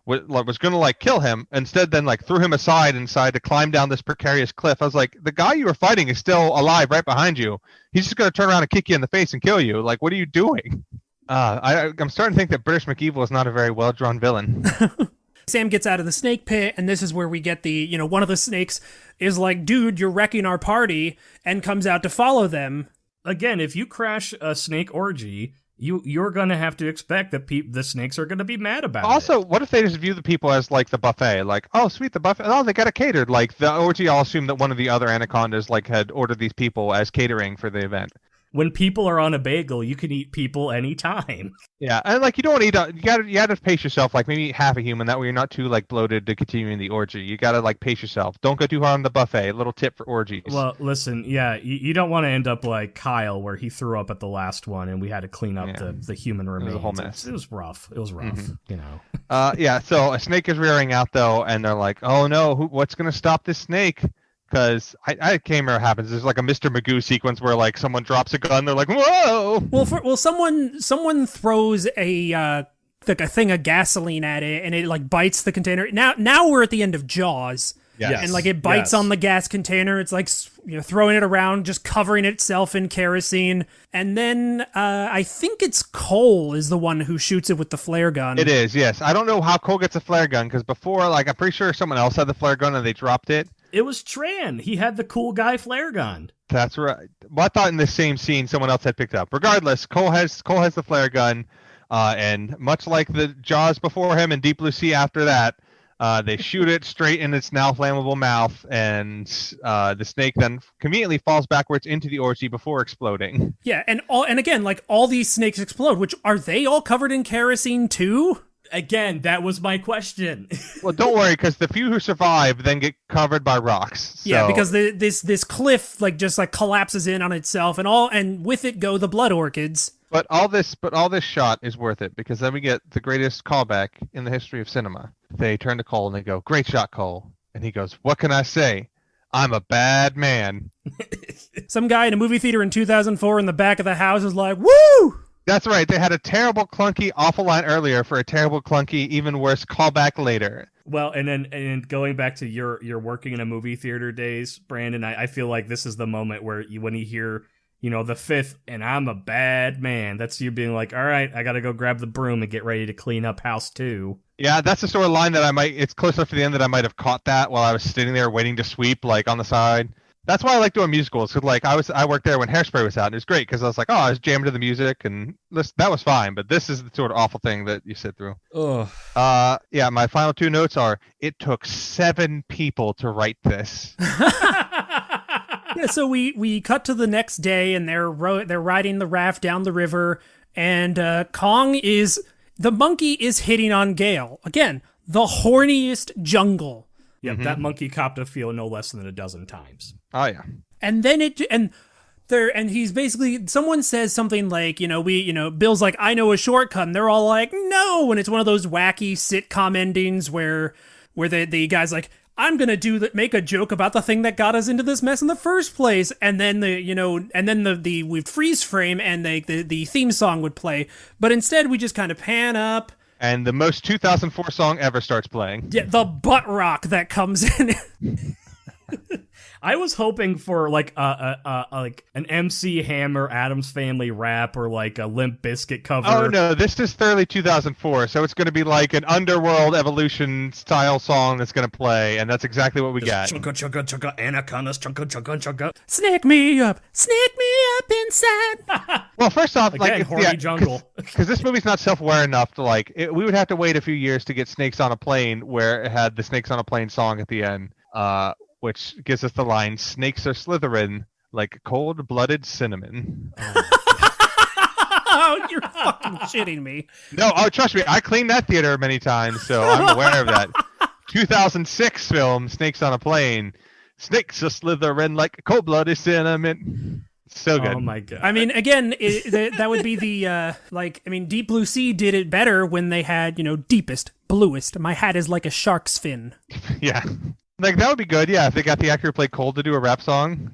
[SPEAKER 1] was gonna kill him. Instead, then threw him aside and decided to climb down this precarious cliff. I was like, the guy you were fighting is still alive right behind you. He's just gonna turn around and kick you in the face and kill you. What are you doing? I'm starting to think that British McEvil is not a very well drawn villain.
[SPEAKER 3] Sam gets out of the snake pit, and this is where we get the, one of the snakes is like, "Dude, you're wrecking our party," and comes out to follow them.
[SPEAKER 2] Again, if you crash a snake orgy, you're going to have to expect that the snakes are going to be mad about it.
[SPEAKER 1] Also, what if they just view the people as the buffet? Oh, sweet, the buffet. Oh, they got it catered. The orgy, I'll assume that one of the other anacondas had ordered these people as catering for the event.
[SPEAKER 2] When people are on a bagel, you can eat people anytime.
[SPEAKER 1] Yeah, and you don't want to eat. You gotta pace yourself. Maybe eat half a human. That way you're not too bloated to continue the orgy. You gotta pace yourself. Don't go too hard on the buffet. A little tip for orgies.
[SPEAKER 2] Well, listen, yeah, you don't want to end up like Kyle, where he threw up at the last one, and we had to clean up the human remains.
[SPEAKER 1] It was a whole mess.
[SPEAKER 2] It was rough. It was rough.
[SPEAKER 1] Yeah. So a snake is rearing out though, and they're like, "Oh no, what's gonna stop this snake?" Because I can't remember what happens. There's a Mr. Magoo sequence where someone drops a gun. They're like, "Whoa!"
[SPEAKER 3] Well, someone throws a like a thing of gasoline at it, and it like bites the container. Now we're at the end of Jaws.
[SPEAKER 1] Yes.
[SPEAKER 3] And like it bites on the gas container. It's like, throwing it around, just covering itself in kerosene. And then I think it's Cole is the one who shoots it with the flare gun.
[SPEAKER 1] It is, yes. I don't know how Cole gets a flare gun, because before, like, I'm pretty sure someone else had the flare gun and they dropped it.
[SPEAKER 2] It was Tran. He had the cool guy flare gun.
[SPEAKER 1] That's right. Well, I thought in the same scene someone else had picked up. Regardless, Cole has the flare gun, and much like the Jaws before him and Deep Blue Sea after that, they shoot it straight in its now flammable mouth, and the snake then conveniently falls backwards into the orgy before exploding.
[SPEAKER 3] Yeah, and again, like all these snakes explode, which are they all covered in kerosene too?
[SPEAKER 2] Again, that was my question.
[SPEAKER 1] Well, don't worry, because the few who survive then get covered by rocks. So.
[SPEAKER 3] Yeah, because this cliff like just like collapses in on itself, and with it go the blood orchids.
[SPEAKER 1] But all this shot is worth it, because then we get the greatest callback in the history of cinema. They turn to Cole and they go, "Great shot, Cole." And he goes, "What can I say? I'm a bad man."
[SPEAKER 3] Some guy in a movie theater in 2004 in the back of the house is like, "Woo!"
[SPEAKER 1] That's right. They had a terrible, clunky, awful line earlier for a terrible, clunky, even worse callback later.
[SPEAKER 2] Well, and going back to your working in a movie theater days, Brandon, I feel like this is the moment where when you hear, the fifth, and I'm a bad man, that's you being like, all right, I got to go grab the broom and get ready to clean up house 2.
[SPEAKER 1] Yeah, that's the sort of line that it's close enough to the end that I might have caught that while I was sitting there waiting to sweep, like, on the side. That's why I like doing musicals, because, like, I worked there when Hairspray was out, and it was great, because I was like, oh, I was jamming to the music, and that was fine, but this is the sort of awful thing that you sit through.
[SPEAKER 2] Ugh.
[SPEAKER 1] Yeah, my final 2 notes are, it took 7 people to write this.
[SPEAKER 3] Yeah, so we cut to the next day, and they're riding the raft down the river, and the monkey is hitting on Gale. Again, the horniest jungle.
[SPEAKER 2] Yep, that monkey copped a feel no less than a dozen times.
[SPEAKER 1] Oh, yeah.
[SPEAKER 3] And then he's basically, someone says something like, Bill's like, "I know a shortcut," and they're all like, "No," and it's one of those wacky sitcom endings where the guy's like, "I'm gonna make a joke about the thing that got us into this mess in the first place," and then we'd freeze frame and the theme song would play, but instead we just kind of pan up.
[SPEAKER 1] And the most 2004 song ever starts playing.
[SPEAKER 3] Yeah, the butt rock that comes in.
[SPEAKER 2] I was hoping for like like an MC Hammer Addams Family rap or like a Limp Bizkit cover.
[SPEAKER 1] Oh no, this is thoroughly 2004, so it's going to be like an Underworld Evolution style song that's going to play, and that's exactly what we got.
[SPEAKER 2] Chugga chugga chugga anacondas chugga chugga chugga.
[SPEAKER 3] Snake me up inside.
[SPEAKER 1] Well, first off,
[SPEAKER 2] again, horny jungle.
[SPEAKER 1] Because this movie's not self-aware enough to we would have to wait a few years to get Snakes on a Plane, where it had the Snakes on a Plane song at the end. Which gives us the line, "Snakes are slithering like cold-blooded cinnamon."
[SPEAKER 3] Oh, you're fucking shitting me.
[SPEAKER 1] No, trust me, I cleaned that theater many times, so I'm aware of that. 2006 film, Snakes on a Plane. Snakes are slithering like cold-blooded cinnamon. So good.
[SPEAKER 2] Oh my god.
[SPEAKER 3] I mean, again, that would be the, Deep Blue Sea did it better when they had, deepest, bluest. My hat is like a shark's fin.
[SPEAKER 1] Yeah. Like, that would be good, yeah, if they got the actor who played Cole to do a rap song,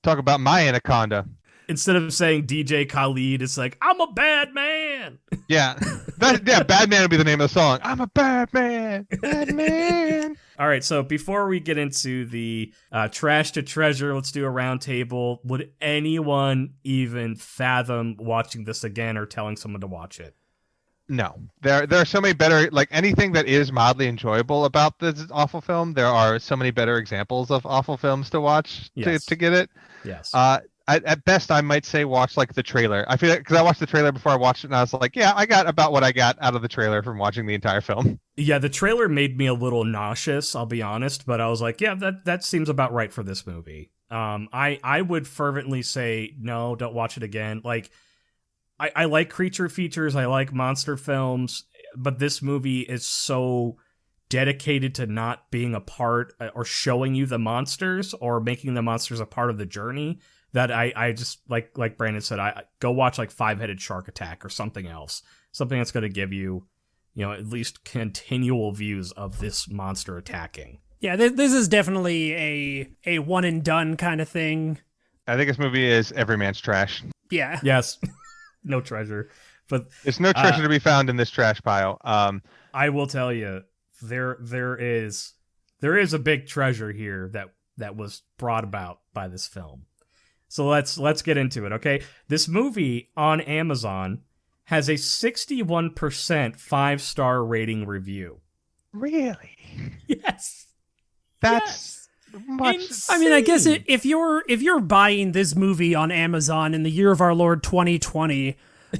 [SPEAKER 1] talk about my anaconda.
[SPEAKER 2] Instead of saying DJ Khaled, it's like, "I'm a bad man."
[SPEAKER 1] Yeah. Bad Man would be the name of the song. I'm a bad man. Bad man.
[SPEAKER 2] All right, so before we get into the trash to treasure, let's do a round table. Would anyone even fathom watching this again or telling someone to watch it?
[SPEAKER 1] No, there are so many better, like, anything that is mildly enjoyable about this awful film. There are so many better examples of awful films to watch to get it.
[SPEAKER 2] Yes.
[SPEAKER 1] At best, I might say watch like the trailer. I feel like, because I watched the trailer before I watched it, and I was like, yeah, I got about what I got out of the trailer from watching the entire film.
[SPEAKER 2] Yeah, the trailer made me a little nauseous, I'll be honest, but I was like, yeah, that seems about right for this movie. I would fervently say no, don't watch it again. Like, I like creature features, I like monster films, but this movie is so dedicated to not being a part or showing you the monsters or making the monsters a part of the journey that I just, like Brandon said, I go watch like Five-Headed Shark Attack or something else. Something that's going to give you, at least continual views of this monster attacking.
[SPEAKER 3] Yeah, this is definitely a one and done kind of thing.
[SPEAKER 1] I think this movie is every man's trash.
[SPEAKER 3] Yeah.
[SPEAKER 2] Yes. No treasure. But
[SPEAKER 1] there's no treasure to be found in this trash pile.
[SPEAKER 2] I will tell you, there is a big treasure here that was brought about by this film. So let's get into it, okay? This movie on Amazon has a 61% 5-star rating review.
[SPEAKER 1] Really?
[SPEAKER 2] Yes.
[SPEAKER 1] That's much.
[SPEAKER 2] Insane.
[SPEAKER 3] I mean, I guess if you're buying this movie on Amazon in the year of our Lord 2020,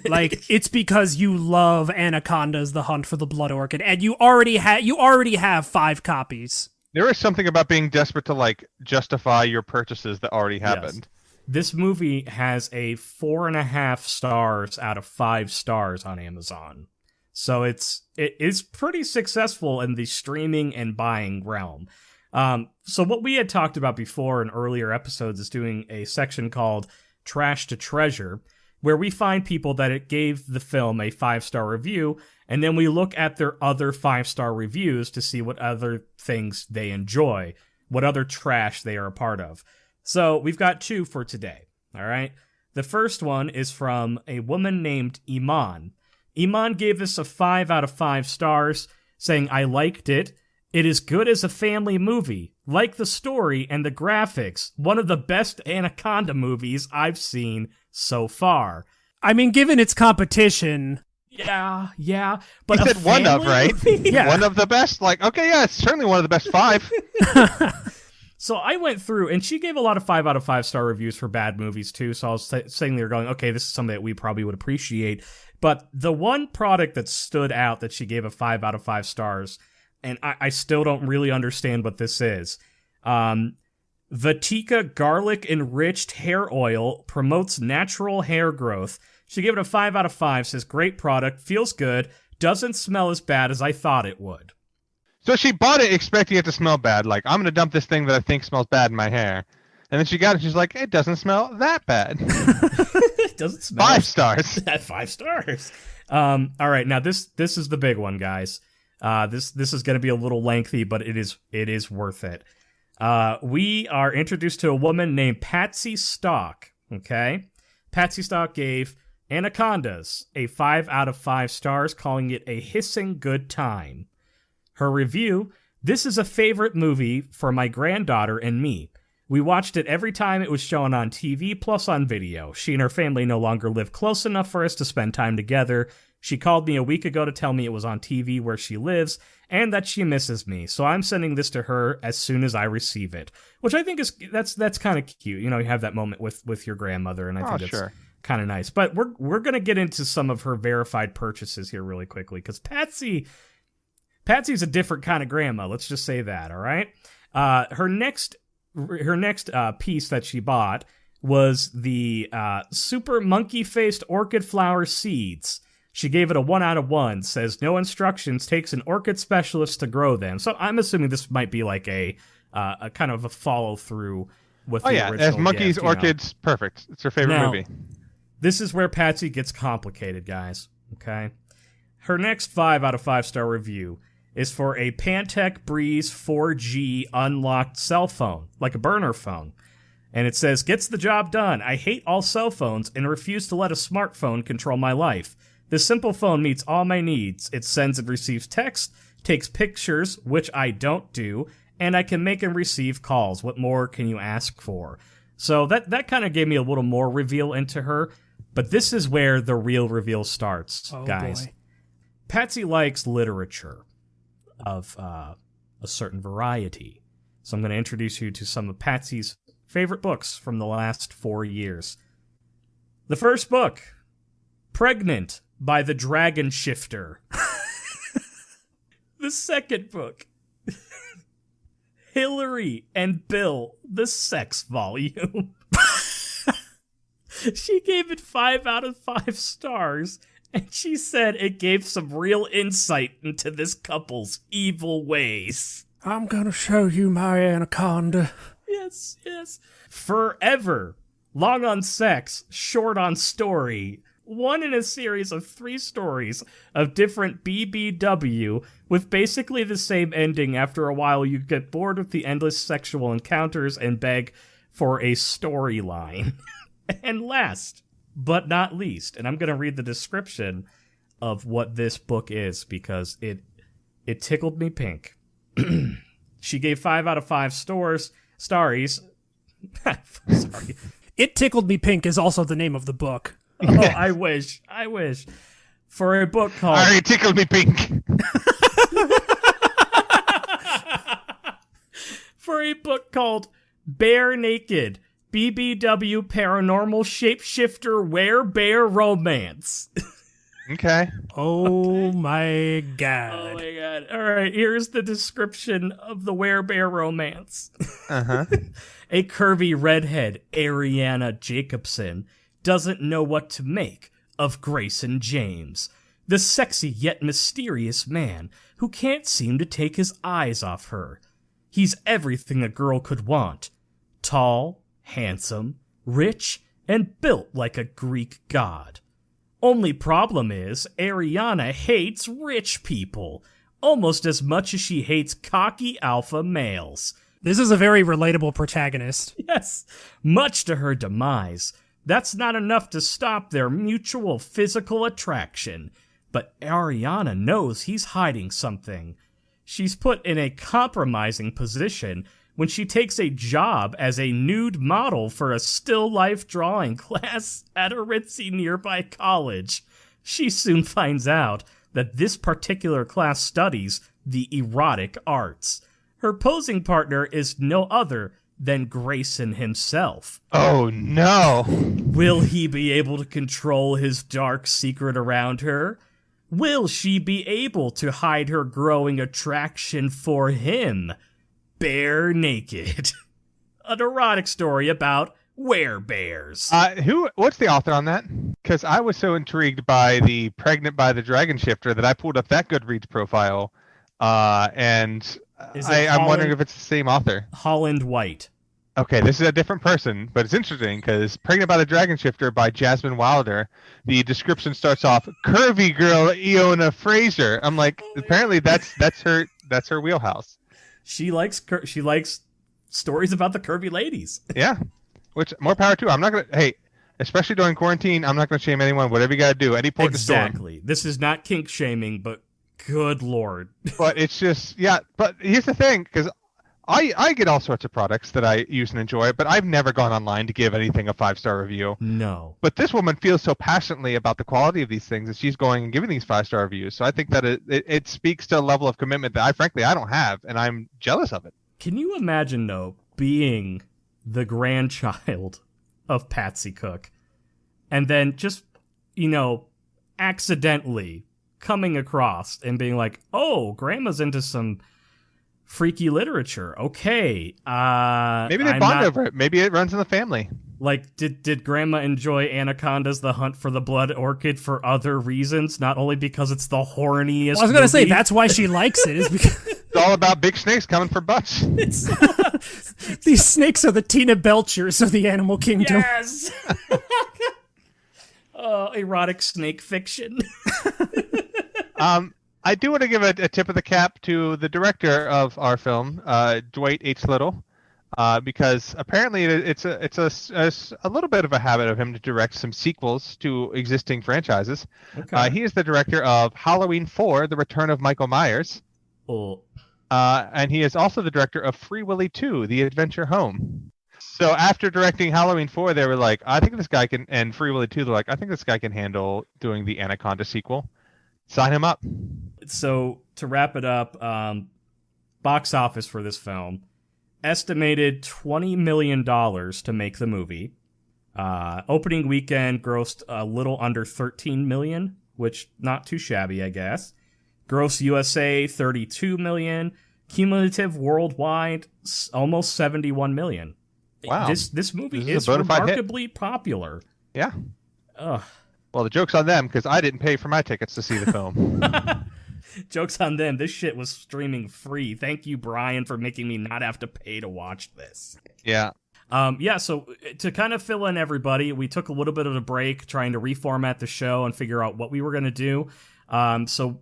[SPEAKER 3] like it's because you love Anacondas: The Hunt for the Blood Orchid, and you already have 5 copies.
[SPEAKER 1] There is something about being desperate to like justify your purchases that already happened.
[SPEAKER 2] Yes. This movie has a 4.5 stars out of 5 stars on Amazon. So it is pretty successful in the streaming and buying realm. So what we had talked about before in earlier episodes is doing a section called Trash to Treasure, where we find people that it gave the film a 5-star review, and then we look at their other 5-star reviews to see what other things they enjoy, what other trash they are a part of. So we've got 2 for today, all right? The first one is from a woman named Iman. Iman gave this a 5 out of 5 stars, saying, I liked it. It is good as a family movie. Like the story and the graphics. One of the best Anaconda movies I've seen so far.
[SPEAKER 3] I mean, given its competition...
[SPEAKER 2] Yeah. But
[SPEAKER 1] he said one of, right?
[SPEAKER 3] Yeah.
[SPEAKER 1] One of the best? Like, okay, yeah, it's certainly one of the best 5.
[SPEAKER 2] So I went through, and she gave a lot of 5 out of 5 star reviews for bad movies too, so I was saying they were going, okay, this is something that we probably would appreciate. But the one product that stood out that she gave a 5 out of 5 stars, and I still don't really understand what this is, Vatika Garlic Enriched Hair Oil promotes natural hair growth. She gave it a 5 out of 5, says, great product, feels good, doesn't smell as bad as I thought it would.
[SPEAKER 1] So she bought it expecting it to smell bad. Like, I'm going to dump this thing that I think smells bad in my hair. And then she got it, she's like, it doesn't smell that bad.
[SPEAKER 2] It doesn't smell
[SPEAKER 1] 5 stars.
[SPEAKER 2] 5 stars. All right, now this is the big one, guys. This is going to be a little lengthy, but it is worth it. We are introduced to a woman named Patsy Stock, okay? Patsy Stock gave Anacondas a 5 out of 5 stars, calling it a hissing good time. Her review, this is a favorite movie for my granddaughter and me. We watched it every time it was shown on TV plus on video. She and her family no longer live close enough for us to spend time together. She called me a week ago to tell me it was on TV where she lives and that she misses me. So I'm sending this to her as soon as I receive it, which I think is that's kind of cute. You know, you have that moment with your grandmother, and I think that's kind of nice. But we're going to get into some of her verified purchases here really quickly, because Patsy's a different kind of grandma. Let's just say that, all right? Her next piece that she bought was the super monkey-faced orchid flower seeds. She gave it a 1 out of 1, says no instructions, takes an orchid specialist to grow them. So I'm assuming this might be like a kind of a follow-through with the original.
[SPEAKER 1] As monkeys,
[SPEAKER 2] gift,
[SPEAKER 1] orchids, perfect. It's her favorite movie.
[SPEAKER 2] This is where Patsy gets complicated, guys, okay? Her next 5 out of 5 star review is for a Pantech Breeze 4G unlocked cell phone, like a burner phone. And it says, gets the job done. I hate all cell phones and refuse to let a smartphone control my life. This simple phone meets all my needs. It sends and receives text, takes pictures, which I don't do, and I can make and receive calls. What more can you ask for? So that kind of gave me a little more reveal into her, but this is where the real reveal starts, guys.
[SPEAKER 3] Boy.
[SPEAKER 2] Patsy likes literature of a certain variety. So I'm going to introduce you to some of Patsy's favorite books from the last 4 years. The first book, Pregnant by the Dragon Shifter. The second book, Hillary and Bill, the sex volume. She gave it 5 out of 5 stars, and she said it gave some real insight into this couple's evil ways.
[SPEAKER 3] I'm gonna show you my anaconda.
[SPEAKER 2] Yes. Forever. Long on sex, short on story. One in a series of 3 stories of different BBW with basically the same ending. After a while, you get bored with the endless sexual encounters and beg for a storyline. And last but not least, and I'm going to read the description of what this book is because it tickled me pink. She gave 5 out of 5 starries. Sorry.
[SPEAKER 3] It Tickled Me Pink is also the name of the book.
[SPEAKER 2] Oh, yes. I wish. For a book called...
[SPEAKER 1] It tickled me pink.
[SPEAKER 2] For a book called Bare Naked, BBW Paranormal Shapeshifter Werebear Romance.
[SPEAKER 1] Okay.
[SPEAKER 3] Oh my god.
[SPEAKER 2] Oh my god. All right, here's the description of the Werebear Romance.
[SPEAKER 1] Uh-huh.
[SPEAKER 2] A curvy redhead, Ariana Jacobson, doesn't know what to make of Grayson James, the sexy yet mysterious man who can't seem to take his eyes off her. He's everything a girl could want. Tall, handsome, rich, and built like a Greek god. Only problem is, Ariana hates rich people, almost as much as she hates cocky alpha males.
[SPEAKER 3] This is a very relatable protagonist.
[SPEAKER 2] Yes, much to her demise. That's not enough to stop their mutual physical attraction. But Ariana knows he's hiding something. She's put in a compromising position when she takes a job as a nude model for a still life drawing class at a ritzy nearby college. She soon finds out that this particular class studies the erotic arts. Her posing partner is no other than Grayson himself.
[SPEAKER 1] Oh, no.
[SPEAKER 2] Will he be able to control his dark secret around her? Will she be able to hide her growing attraction for him? Bare Naked. An erotic story about werebears.
[SPEAKER 1] What's the author on that? Because I was so intrigued by the Pregnant by the Dragon Shifter that I pulled up that Goodreads profile, and I'm wondering if it's the same author.
[SPEAKER 2] Holland White.
[SPEAKER 1] Okay, this is a different person, but it's interesting because Pregnant by the Dragon Shifter by Jasmine Wilder, the description starts off, curvy girl Iona Fraser. I'm like, apparently that's her wheelhouse.
[SPEAKER 2] She likes stories about the curvy ladies.
[SPEAKER 1] Yeah, which more power to her. I'm not gonna. Hey, especially during quarantine, I'm not gonna shame anyone. Whatever you gotta do, any point
[SPEAKER 2] exactly.
[SPEAKER 1] in the storm.
[SPEAKER 2] This is not kink shaming, but good lord.
[SPEAKER 1] But it's just But here's the thing, because I get all sorts of products that I use and enjoy, but I've never gone online to give anything a 5-star review.
[SPEAKER 2] No.
[SPEAKER 1] But this woman feels so passionately about the quality of these things that she's going and giving these 5-star reviews. So I think that it speaks to a level of commitment that I don't have, and I'm jealous of it.
[SPEAKER 2] Can you imagine, though, being the grandchild of Patsy Cook and then just, accidentally coming across and being like, oh, grandma's into some freaky literature. Okay.
[SPEAKER 1] Maybe they bond over it. Maybe it runs in the family.
[SPEAKER 2] Like, did grandma enjoy ANACONDAS, The Hunt for the Blood Orchid for other reasons? Not only because it's the horniest
[SPEAKER 3] I was going to say, that's why she likes it. Is because
[SPEAKER 1] it's all about big snakes coming for butts.
[SPEAKER 3] These snakes are the Tina Belchers of the animal kingdom.
[SPEAKER 2] Yes! Erotic snake fiction.
[SPEAKER 1] I do want to give a tip of the cap to the director of our film, Dwight H. Little, because apparently it's a little bit of a habit of him to direct some sequels to existing franchises. Okay. He is the director of Halloween 4: The Return of Michael Myers.
[SPEAKER 2] Oh.
[SPEAKER 1] And he is also the director of Free Willy 2: The Adventure Home. So after directing Halloween 4, they were like, I think this guy can, and Free Willy 2, they're like, I think this guy can handle doing the Anaconda sequel. Sign him up.
[SPEAKER 2] So to wrap it up, box office for this film, estimated $20 million to make the movie. Opening weekend grossed a little under $13 million, which not too shabby, I guess. Gross USA, $32 million. Cumulative worldwide, almost $71 million.
[SPEAKER 1] Wow.
[SPEAKER 2] This movie is remarkably popular.
[SPEAKER 1] Yeah.
[SPEAKER 2] Ugh.
[SPEAKER 1] Well, the joke's on them, because I didn't pay for my tickets to see the film.
[SPEAKER 2] Joke's on them. This shit was streaming free. Thank you, Brian, for making me not have to pay to watch this.
[SPEAKER 1] Yeah.
[SPEAKER 2] So to kind of fill in everybody, we took a little bit of a break trying to reformat the show and figure out what we were going to do. So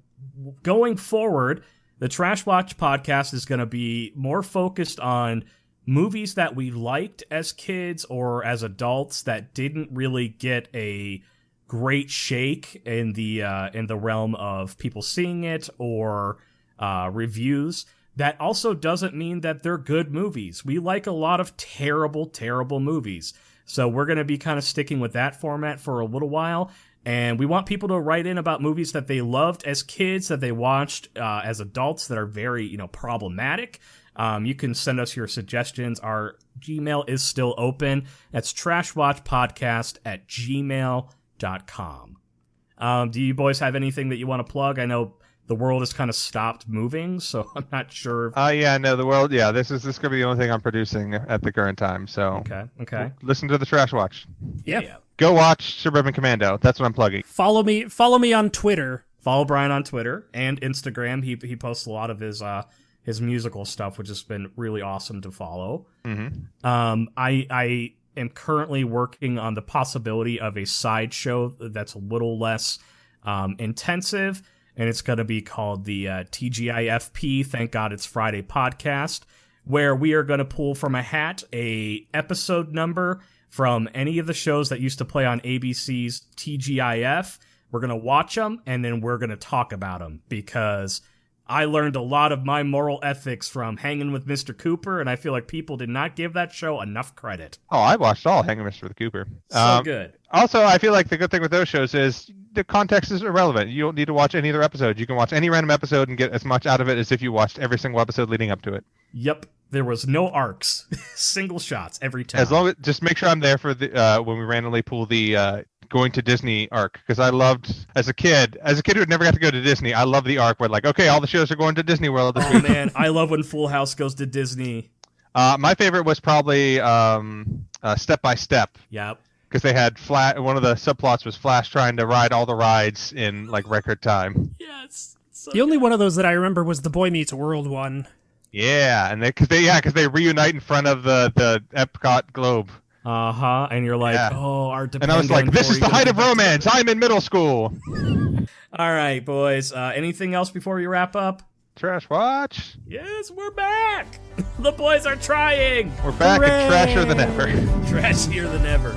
[SPEAKER 2] going forward, the Trashwatch podcast is going to be more focused on movies that we liked as kids or as adults that didn't really get a great shake in the realm of people seeing it or reviews. That also doesn't mean that they're good movies. We like a lot of terrible, terrible movies. So we're going to be kind of sticking with that format for a little while. And we want people to write in about movies that they loved as kids, that they watched as adults that are very, problematic. You can send us your suggestions. Our Gmail is still open. That's trashwatchpodcast@gmail.com. Do you boys have anything that you want to plug? I know the world has kind of stopped moving, so I'm not sure.
[SPEAKER 1] The world. Yeah, this is gonna be the only thing I'm producing at the current time. So
[SPEAKER 2] Okay.
[SPEAKER 1] Listen to the Trash Watch.
[SPEAKER 3] Yeah.
[SPEAKER 1] Go watch Suburban Commando. That's what I'm plugging.
[SPEAKER 3] Follow me on Twitter.
[SPEAKER 2] Follow Brian on Twitter and Instagram. He posts a lot of his musical stuff, which has been really awesome to follow.
[SPEAKER 1] Mm-hmm.
[SPEAKER 2] I am currently working on the possibility of a side show that's a little less intensive, and it's going to be called the TGIFP, Thank God It's Friday podcast, where we are going to pull from a hat a episode number from any of the shows that used to play on ABC's TGIF. We're going to watch them, and then we're going to talk about them, because I learned a lot of my moral ethics from Hanging with Mr. Cooper, and I feel like people did not give that show enough credit.
[SPEAKER 1] Oh, I watched all Hanging with Mr. Cooper.
[SPEAKER 2] So good.
[SPEAKER 1] Also, I feel like the good thing with those shows is the context is irrelevant. You don't need to watch any other episodes. You can watch any random episode and get as much out of it as if you watched every single episode leading up to it.
[SPEAKER 2] Yep. There was no arcs. Single shots every time.
[SPEAKER 1] As long as just make sure I'm there for the when we randomly pull the going to Disney arc, because I loved as a kid who never got to go to Disney. I love the arc where okay, all the shows are going to Disney World this week.
[SPEAKER 2] Oh man, I love when Full House goes to Disney.
[SPEAKER 1] My favorite was probably Step by Step.
[SPEAKER 2] Yep.
[SPEAKER 1] Because they had one of the subplots was Flash trying to ride all the rides in record time.
[SPEAKER 2] Yes. So
[SPEAKER 3] The only one of those that I remember was the Boy Meets World one.
[SPEAKER 1] Yeah, and because they reunite in front of the Epcot Globe.
[SPEAKER 2] And you're like, oh, our
[SPEAKER 1] and I was like, this is the height of romance. I'm in middle school.
[SPEAKER 2] All right, boys. Anything else before we wrap up?
[SPEAKER 1] Trash Watch.
[SPEAKER 2] Yes, we're back. The boys are trying.
[SPEAKER 1] We're back and trashier than ever.
[SPEAKER 2] Trashier than ever.